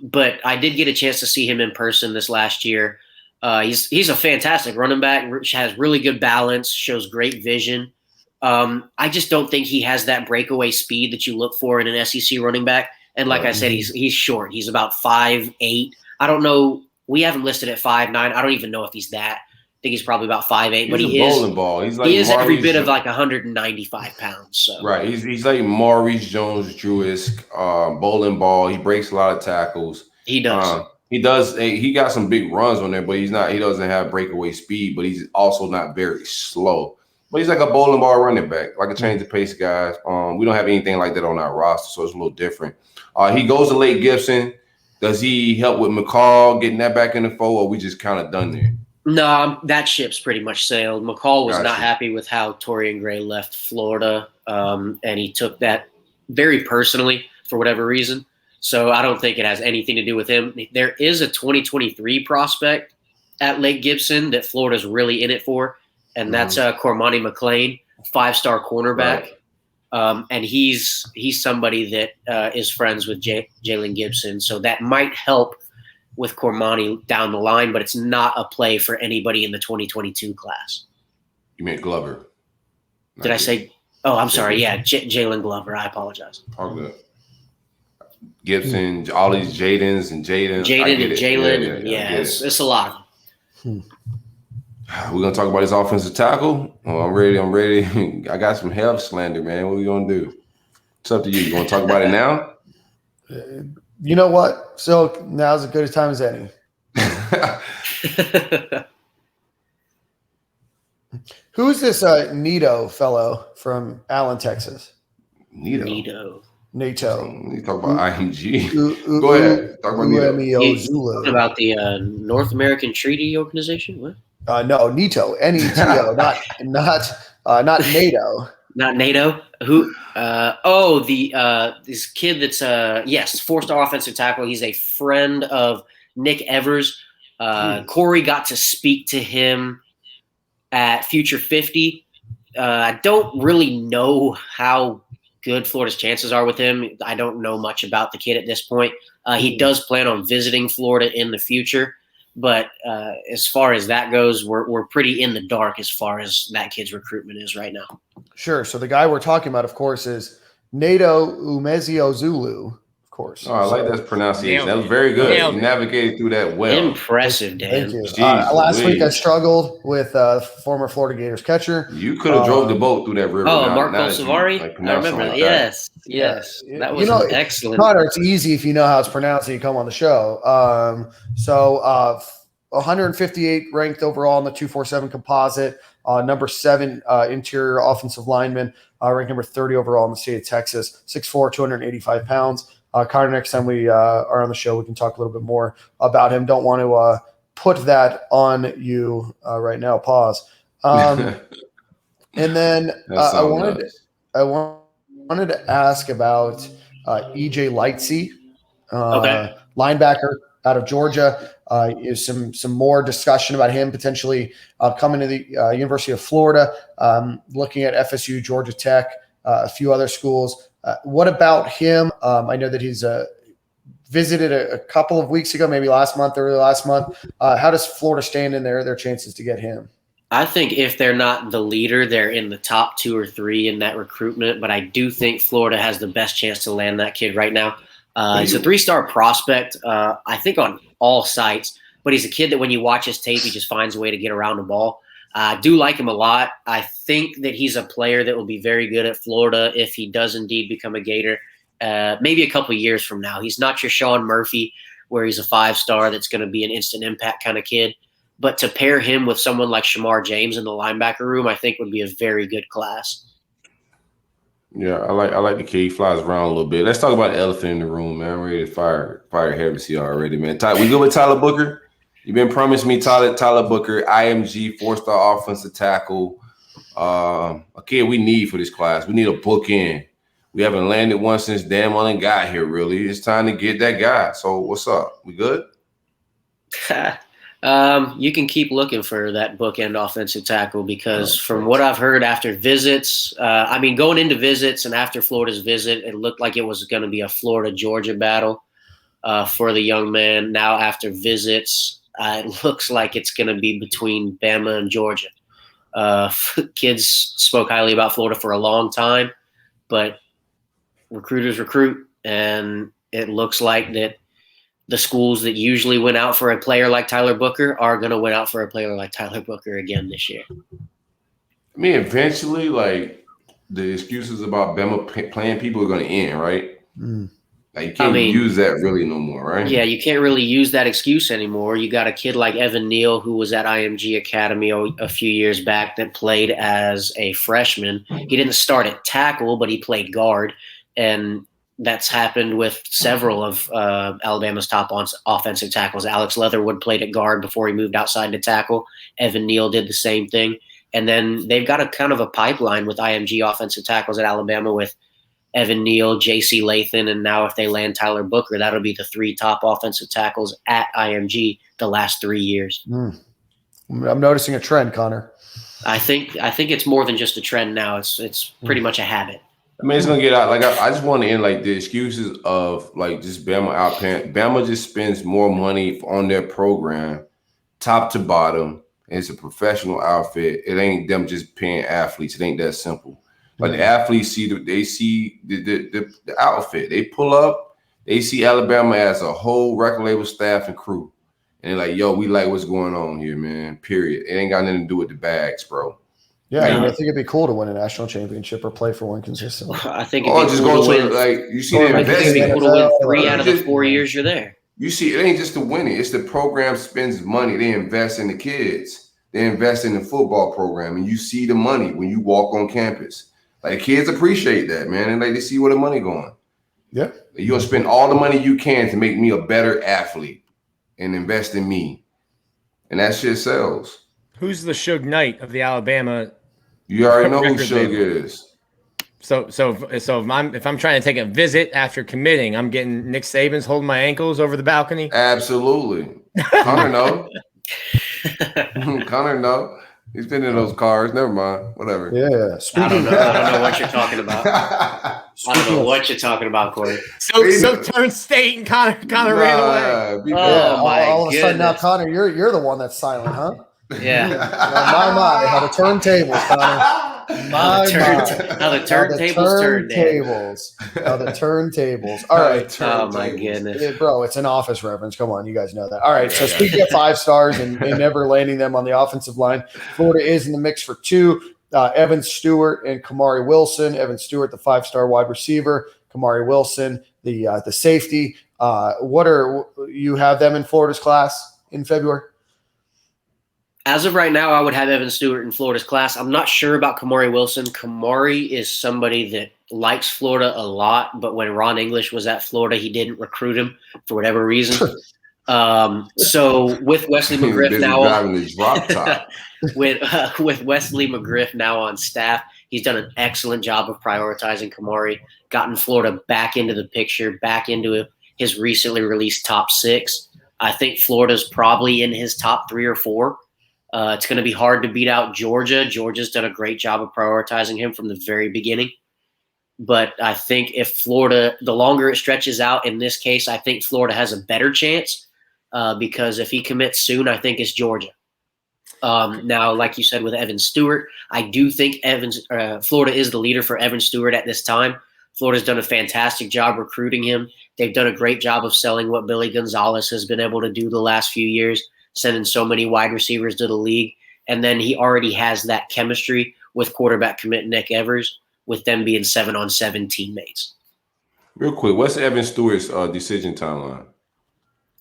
But I did get a chance to see him in person this last year. He's a fantastic running back, has really good balance, shows great vision. I just don't think he has that breakaway speed that you look for in an SEC running back. And like I said, he's short. He's about 5'8". I don't know. We haven't listed at 5'9". I don't even know if he's that. I think he's probably about 5'8", but he is bowling ball. He's like he is every bit of like 195 pounds. So. Right. He's like Maurice Jones-Drew-esque, bowling ball. He breaks a lot of tackles. He does. He does. He got some big runs on there, but he doesn't have breakaway speed, but he's also not very slow. But he's like a bowling ball running back, like a change of pace guy. We don't have anything like that on our roster, so it's a little different. He goes to Lake Gibson. Does he help with McCall getting that back in the fold, or we just kind of done there? No, that ship's pretty much sailed. McCall was not happy with how Torian Gray left Florida, and he took that very personally for whatever reason. So I don't think it has anything to do with him. There is a 2023 prospect at Lake Gibson that Florida's really in it for, and that's Cormani McLean, 5-star cornerback. Right. And he's somebody that is friends with Jalen Gibson, so that might help with Cormani down the line, but it's not a play for anybody in the 2022 class. You meant Glover. Did I say? Oh, I'm sorry. Yeah, Jalen Glover. I apologize. All good. Gibson, all these Jadens and Jaden. Jaden and Jalen. Yeah, it's a lot of them. We're going to talk about his offensive tackle. Oh, I'm ready. I got some health slander, man. What are we going to do? It's up to you. You want to talk about it now? You know what? So now's as good a time as any. Who's this Nito fellow from Allen, Texas? Nato. You talk about IMG. Go ahead. Talk about Nito. About the North American Treaty Organization? What? No, Nito. N-E-T-O, not NATO. Not NATO. Who? This kid that's 4-star offensive tackle. He's a friend of Nick Evers. Corey got to speak to him at Future 50. I don't really know how good Florida's chances are with him. I don't know much about the kid at this point. He does plan on visiting Florida in the future. But as far as that goes, we're pretty in the dark as far as that kid's recruitment is right now. Sure. So the guy we're talking about, of course, is Nato Umezio Zulu, of course. Oh, I like that pronunciation. That was very good. You navigated through that well. Impressive, Dan. Thank you. Last week I struggled with former Florida Gators catcher. You could have drove the boat through that river. Oh, Mark Bolsavari? I remember that. Yes. That was excellent. Connor, it's easy if you know how it's pronounced and you come on the show. 158 ranked overall in the 247 composite. Number 7 interior offensive lineman, ranked number 30 overall in the state of Texas, 6'4", 285 pounds. Connor, next time we are on the show, we can talk a little bit more about him. Don't want to put that on you right now. Pause. And then I wanted to ask about EJ Lightsey, linebacker out of Georgia. Is some more discussion about him potentially coming to the University of Florida, looking at FSU, Georgia Tech, a few other schools. What about him? I know that he's visited a couple of weeks ago, maybe early last month. How does Florida stand in their chances to get him? I think if they're not the leader, they're in the top 2 or 3 in that recruitment. But I do think Florida has the best chance to land that kid right now. He's a 3-star prospect, I think, on all sites. But he's a kid that when you watch his tape, he just finds a way to get around the ball. I do like him a lot. I think that he's a player that will be very good at Florida if he does indeed become a Gator, maybe a couple of years from now. He's not your Sean Murphy, where he's a 5-star that's going to be an instant impact kind of kid. But to pair him with someone like Shamar James in the linebacker room, I think would be a very good class. Yeah, I like the kid. He flies around a little bit. Let's talk about the elephant in the room, man. I'm ready to fire Harris already, man. We good with Tyler Booker? You've been promised me Tyler Booker, IMG, 4-star offensive tackle. A kid we need for this class. We need a bookend. We haven't landed one since Dan Mullen got here, really. It's time to get that guy. So what's up? We good? You can keep looking for that bookend offensive tackle because from what I've heard after visits, going into visits and after Florida's visit, it looked like it was going to be a Florida-Georgia battle for the young man. Now after visits, it looks like it's going to be between Bama and Georgia. Kids spoke highly about Florida for a long time, but recruiters recruit, and it looks like that the schools that usually went out for a player like Tyler Booker are going to win out for a player like Tyler Booker again this year. I mean, eventually, like, the excuses about Bama playing people are going to end, right? Like, you can't use that really no more, right? Yeah, you can't really use that excuse anymore. You got a kid like Evan Neal who was at IMG Academy a few years back that played as a freshman. He didn't start at tackle, but he played guard, and that's happened with several of Alabama's top offensive tackles. Alex Leatherwood played at guard before he moved outside to tackle. Evan Neal did the same thing. And then they've got a kind of a pipeline with IMG offensive tackles at Alabama with Evan Neal, J.C. Lathan, and now if they land Tyler Booker, that'll be the 3 top offensive tackles at IMG the last 3 years. I'm noticing a trend, Connor. I think it's more than just a trend now. It's pretty much a habit. I mean, it's gonna get out. Like, I just want to end like the excuses of like just Bama outpaying. Bama just spends more money on their program, top to bottom. It's a professional outfit. It ain't them just paying athletes. It ain't that simple. Like the athletes see the outfit. They pull up. They see Alabama as a whole record label staff and crew, and they're like, "Yo, we like what's going on here, man." Period. It ain't got nothing to do with the bags, bro. Yeah, I think it'd be cool to win a national championship or play for one consistently. I think it'd be just cool go to to win. like you see the I think it'd be cool to win 3 out of the 4 years you're there. You see, it ain't just the winning. It's the program spends money. They invest in the kids. They invest in the football program, and you see the money when you walk on campus. Like, kids appreciate that, man, and like they see where the money going. Yeah, you're gonna spend all the money you can to make me a better athlete and invest in me, and that shit sells. Who's the Suge Knight of the Alabama? You already know who Suge is. So if I'm trying to take a visit after committing, I'm getting Nick Saban's holding my ankles over the balcony. Absolutely, Connor know. Connor know. He's been in those cars. Never mind. Whatever. Yeah. I don't know what you're talking about. I don't know what you're talking about, Corey. So turned state and Connor ran away. All of a sudden now, Connor, you're the one that's silent, huh? Yeah. My, how the turntables, Connor. How the turntables. All right. Oh my goodness. Bro, it's an Office reference. Come on, you guys know that. All right. So speaking of 5 stars and never landing them on the offensive line, Florida is in the mix for 2. Evan Stewart and Kamari Wilson. Evan Stewart, the 5-star wide receiver. Kamari Wilson, the safety. You have them in Florida's class in February? As of right now, I would have Evan Stewart in Florida's class. I'm not sure about Kamari Wilson. Kamari is somebody that likes Florida a lot, but when Ron English was at Florida, he didn't recruit him for whatever reason. So with Wesley McGriff now driving the drop top. with Wesley McGriff now on staff, he's done an excellent job of prioritizing Kamari, gotten Florida back into the picture, back into his recently released top 6. I think Florida's probably in his top 3 or 4. It's going to be hard to beat out Georgia. Georgia's done a great job of prioritizing him from the very beginning. But I think if Florida, the longer it stretches out, in this case, I think Florida has a better chance because if he commits soon, I think it's Georgia. Now, like you said with Evan Stewart, I do think Florida is the leader for Evan Stewart at this time. Florida's done a fantastic job recruiting him. They've done a great job of selling what Billy Gonzalez has been able to do the last few years, sending so many wide receivers to the league. And then he already has that chemistry with quarterback commit Nick Evers, with them being 7-on-7 teammates. Real quick, what's Evan Stewart's decision timeline?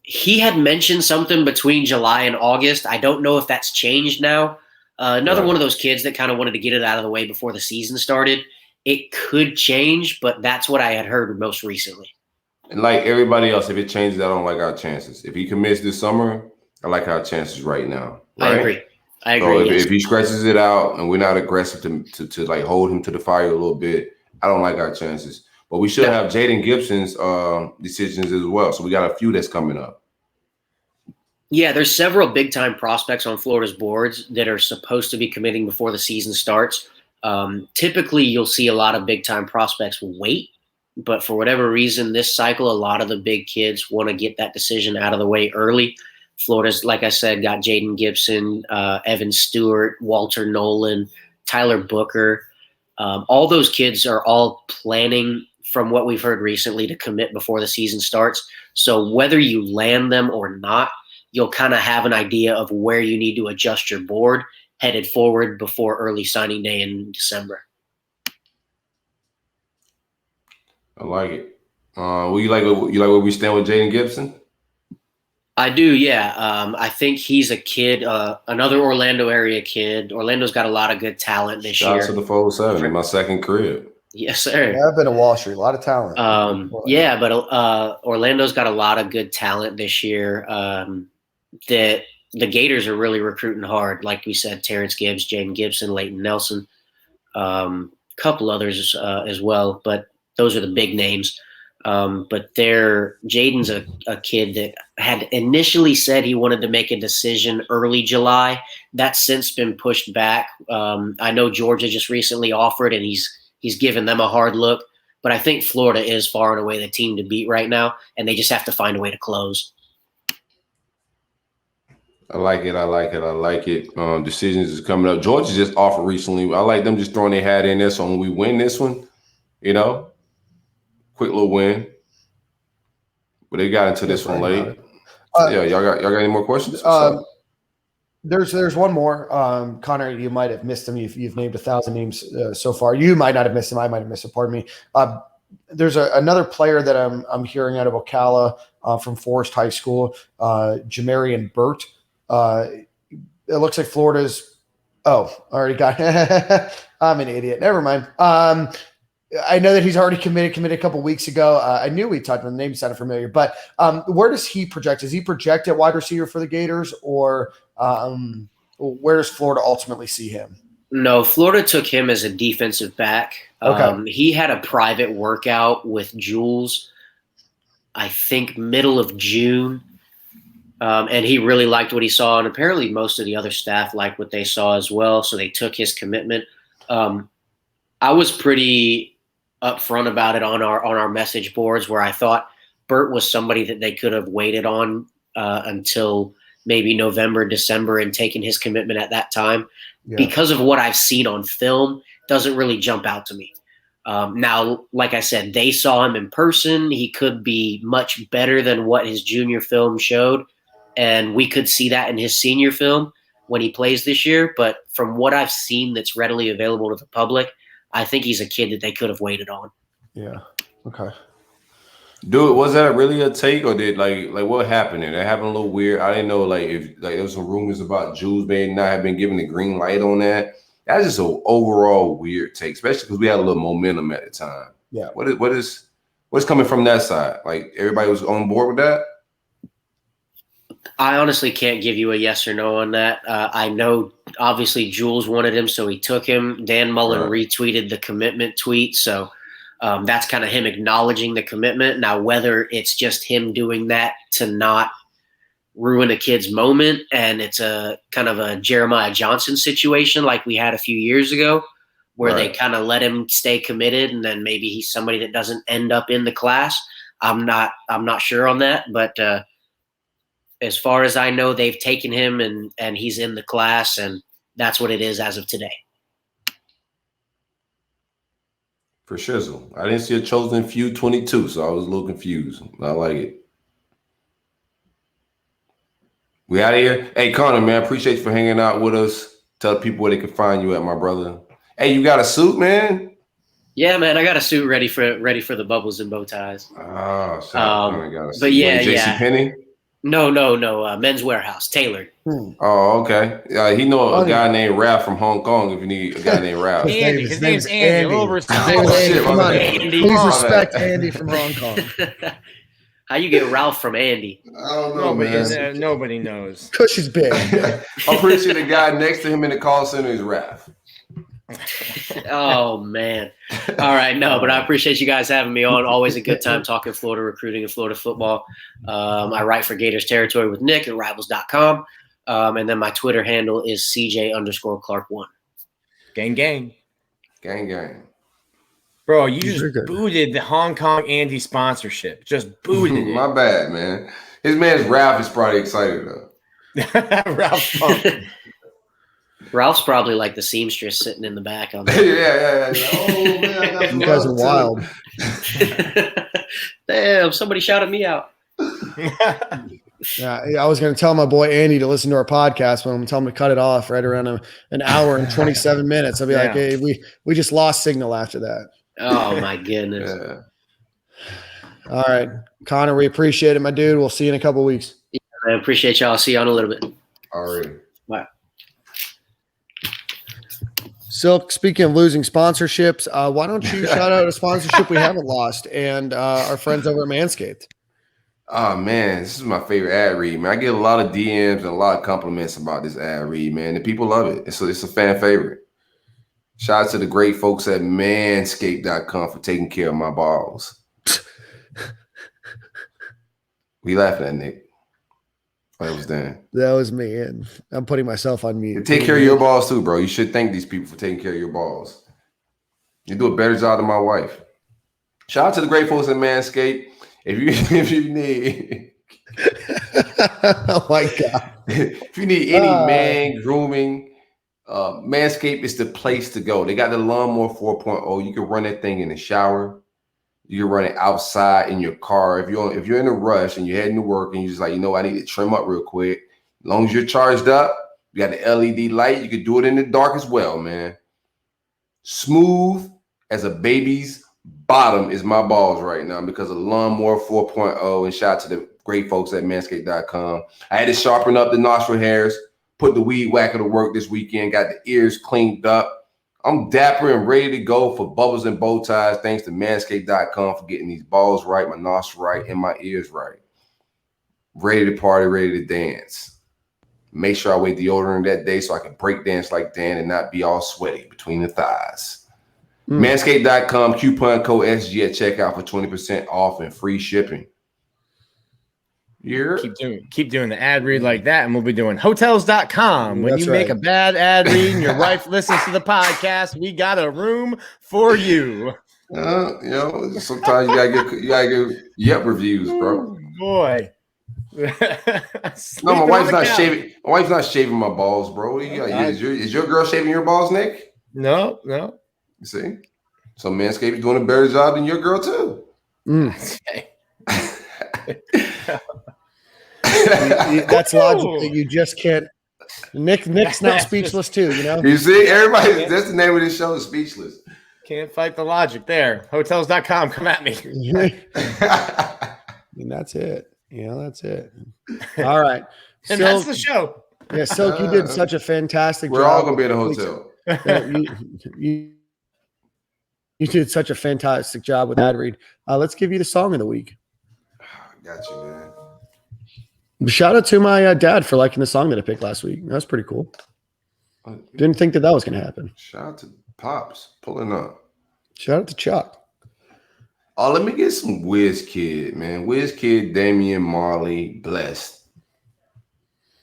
He had mentioned something between July and August. I don't know if that's changed now. Another one of those kids that kind of wanted to get it out of the way before the season started. It could change, but that's what I had heard most recently. And like everybody else, if it changes, I don't like our chances. If he commits this summer, I like our chances right now. Right? I agree. So if he stretches it out and we're not aggressive to like hold him to the fire a little bit, I don't like our chances. But we should have Jaden Gibson's decisions as well. So we got a few that's coming up. Yeah, there's several big-time prospects on Florida's boards that are supposed to be committing before the season starts. Typically, you'll see a lot of big-time prospects wait, but for whatever reason, this cycle, a lot of the big kids want to get that decision out of the way early. Florida's, like I said, got Jaden Gibson, Evan Stewart, Walter Nolan, Tyler Booker. All those kids are all planning, from what we've heard recently, to commit before the season starts. So whether you land them or not, you'll kind of have an idea of where you need to adjust your board headed forward before early signing day in December. I like it. You like where we stand with Jaden Gibson? I do, yeah. I think he's a kid, another Orlando area kid. Orlando's got a lot of good talent this year. Shout out to the 407 in my second crib. Yes, sir. Yeah, I've been to Wall Street. A lot of talent. Yeah, but Orlando's got a lot of good talent this year. That the Gators are really recruiting hard. Like we said, Terrence Gibbs, Jaden Gibson, Leighton Nelson, a couple others as well. But those are the big names. But Jaden's a kid that had initially said he wanted to make a decision early July. That's since been pushed back. I know Georgia just recently offered, and he's given them a hard look. But I think Florida is far and away the team to beat right now, and they just have to find a way to close. I like it. Decisions is coming up. Georgia just offered recently. I like them just throwing their hat in there. So when we win this one, quick little win. But they got into this one late. Y'all got any more questions? There's one more. Connor, you might have missed him. You've named 1,000 names so far. You might not have missed him. I might have missed him. Pardon me. There's another player that I'm hearing out of Ocala from Forest High School, Jamarian Burt. It looks like Florida's. Oh, already got. I'm an idiot. Never mind. I know that he's already committed a couple weeks ago. I knew we talked about the name sounded familiar, but where does he project? Does he project at wide receiver for the Gators, or where does Florida ultimately see him? No, Florida took him as a defensive back. Okay. He had a private workout with Jules, I think middle of June. And he really liked what he saw, and apparently most of the other staff liked what they saw as well, so they took his commitment. I was pretty upfront about it on our message boards, where I thought Burt was somebody that they could have waited on until maybe November, December, and taken his commitment at that time. Yeah. Because of what I've seen on film, doesn't really jump out to me. Now, like I said, they saw him in person. He could be much better than what his junior film showed. And we could see that in his senior film when he plays this year. But from what I've seen that's readily available to the public, I think he's a kid that they could have waited on. Yeah. Okay. Dude, was that really a take, or did like what happened? It happened a little weird. I didn't know if there was some rumors about Jules may not have been given the green light on that. That's just an overall weird take, especially because we had a little momentum at the time. Yeah. What's coming from that side? Like, everybody was on board with that? I honestly can't give you a yes or no on that. I know obviously Jules wanted him, so he took him. Dan Mullen retweeted the commitment tweet, so that's kind of him acknowledging the commitment. Now, whether it's just him doing that to not ruin a kid's moment, and it's a kind of a Jeremiah Johnson situation like we had a few years ago, where they kind of let him stay committed, and then maybe he's somebody that doesn't end up in the class. I'm not sure on that, but as far as I know, they've taken him and he's in the class, and that's what it is as of today. For shizzle. I didn't see a chosen few 22, so I was a little confused. I like it. We out of here. Hey, Connor, man, appreciate you for hanging out with us. Tell people where they can find you at, my brother. Hey, you got a suit, man? Yeah, man, I got a suit ready for the bubbles and bow ties. Oh, shit. I got a suit. But yeah, JCPenney? No. Men's Warehouse, tailored. Oh, okay. He know a guy named Ralph from Hong Kong. If you need a guy named Ralph, Andy. His name's Andy. A little respect. Andy. Please respect Andy from Hong Kong. How you get Ralph from Andy? I don't know, man. Nobody knows. Cush is big. I'm pretty sure the guy next to him in the call center is Ralph. Oh, man. All right. No, but I appreciate you guys having me on. Always a good time talking Florida recruiting and Florida football. I write for Gators Territory with Nick at Rivals.com. And then my Twitter handle is CJ_Clarke1. Gang, gang. Gang, gang. Bro, you just Very good. booted the Hong Kong Andy sponsorship. Just booted it. My bad, man. His man's Ralph is probably excited though. Ralph Pump. Ralph's probably like the seamstress sitting in the back on yeah. Oh man, I got You guys are wild. Damn, somebody shouted me out. Yeah, I was going to tell my boy Andy to listen to our podcast, but I'm telling him to cut it off right around an hour and 27 minutes. I'll be like, hey, we just lost signal after that. Oh my goodness. Yeah. All right, Connor, we appreciate it, my dude. We'll see you in a couple weeks. I appreciate y'all. See you in a little bit. Already. Bye. Silk, speaking of losing sponsorships, why don't you shout out a sponsorship we haven't lost and our friends over at Manscaped? Oh man, this is my favorite ad read, man. I get a lot of DMs and a lot of compliments about this ad read, man. The people love it. It's a fan favorite. Shout out to the great folks at manscaped.com for taking care of my balls. We laughing at Nick. Oh, that was Dan. That was me, and I'm putting myself on mute. Take care of your balls too, bro. You should thank these people for taking care of your balls. You do a better job than my wife. Shout out to the great folks at Manscaped. If you need Oh my God. if you need any man grooming, Manscaped is the place to go. They got the Lawnmower 4.0. You can run that thing in the shower. You can run it outside in your car. If you're in a rush and you're heading to work and you're just like, I need to trim up real quick. As long as you're charged up, you got the LED light. You can do it in the dark as well, man. Smooth as a baby's bottom is my balls right now because of Lawnmower 4.0. And shout out to the great folks at manscaped.com. I had to sharpen up the nostril hairs, put the weed whacker to work this weekend, got the ears cleaned up. I'm dapper and ready to go for bubbles and bow ties. Thanks to manscaped.com for getting these balls right, my nostril right, and my ears right. Ready to party, ready to dance. Make sure I wear deodorant that day so I can break dance like Dan and not be all sweaty between the thighs. Manscaped.com, coupon code SG at checkout for 20% off and free shipping. Yeah. Keep doing the ad read like that, and we'll be doing hotels.com. When That's you make right. a bad ad read and your wife listens to the podcast, we got a room for you. Sometimes you gotta get Yep reviews, bro. Oh, boy. No, my wife's not shaving. My wife's not shaving my balls, bro. Is your girl shaving your balls, Nick? No. You see? So Manscaped is doing a better job than your girl too. Okay. That's logic that you just can't. Nick's now speechless too. You see, everybody. That's the name of this show, is Speechless. Can't fight the logic there. Hotels.com, come at me. And that's it. That's it. All right. And that's the show. Yeah, Silk, you did such a fantastic job. We're all gonna be at a hotel. You did such a fantastic job with that read. Let's give you the song of the week. Got you, man. Shout out to my dad for liking the song that I picked last week. That was pretty cool. Didn't think that was going to happen. Shout out to Pops pulling up. Shout out to Chuck. Oh, let me get some WizKid, man. WizKid, Damian Marley, Blessed.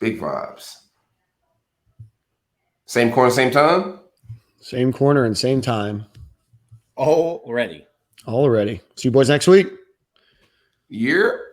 Big vibes. Same corner, same time? Same corner and same time. Already. Already. See you boys next week. Year.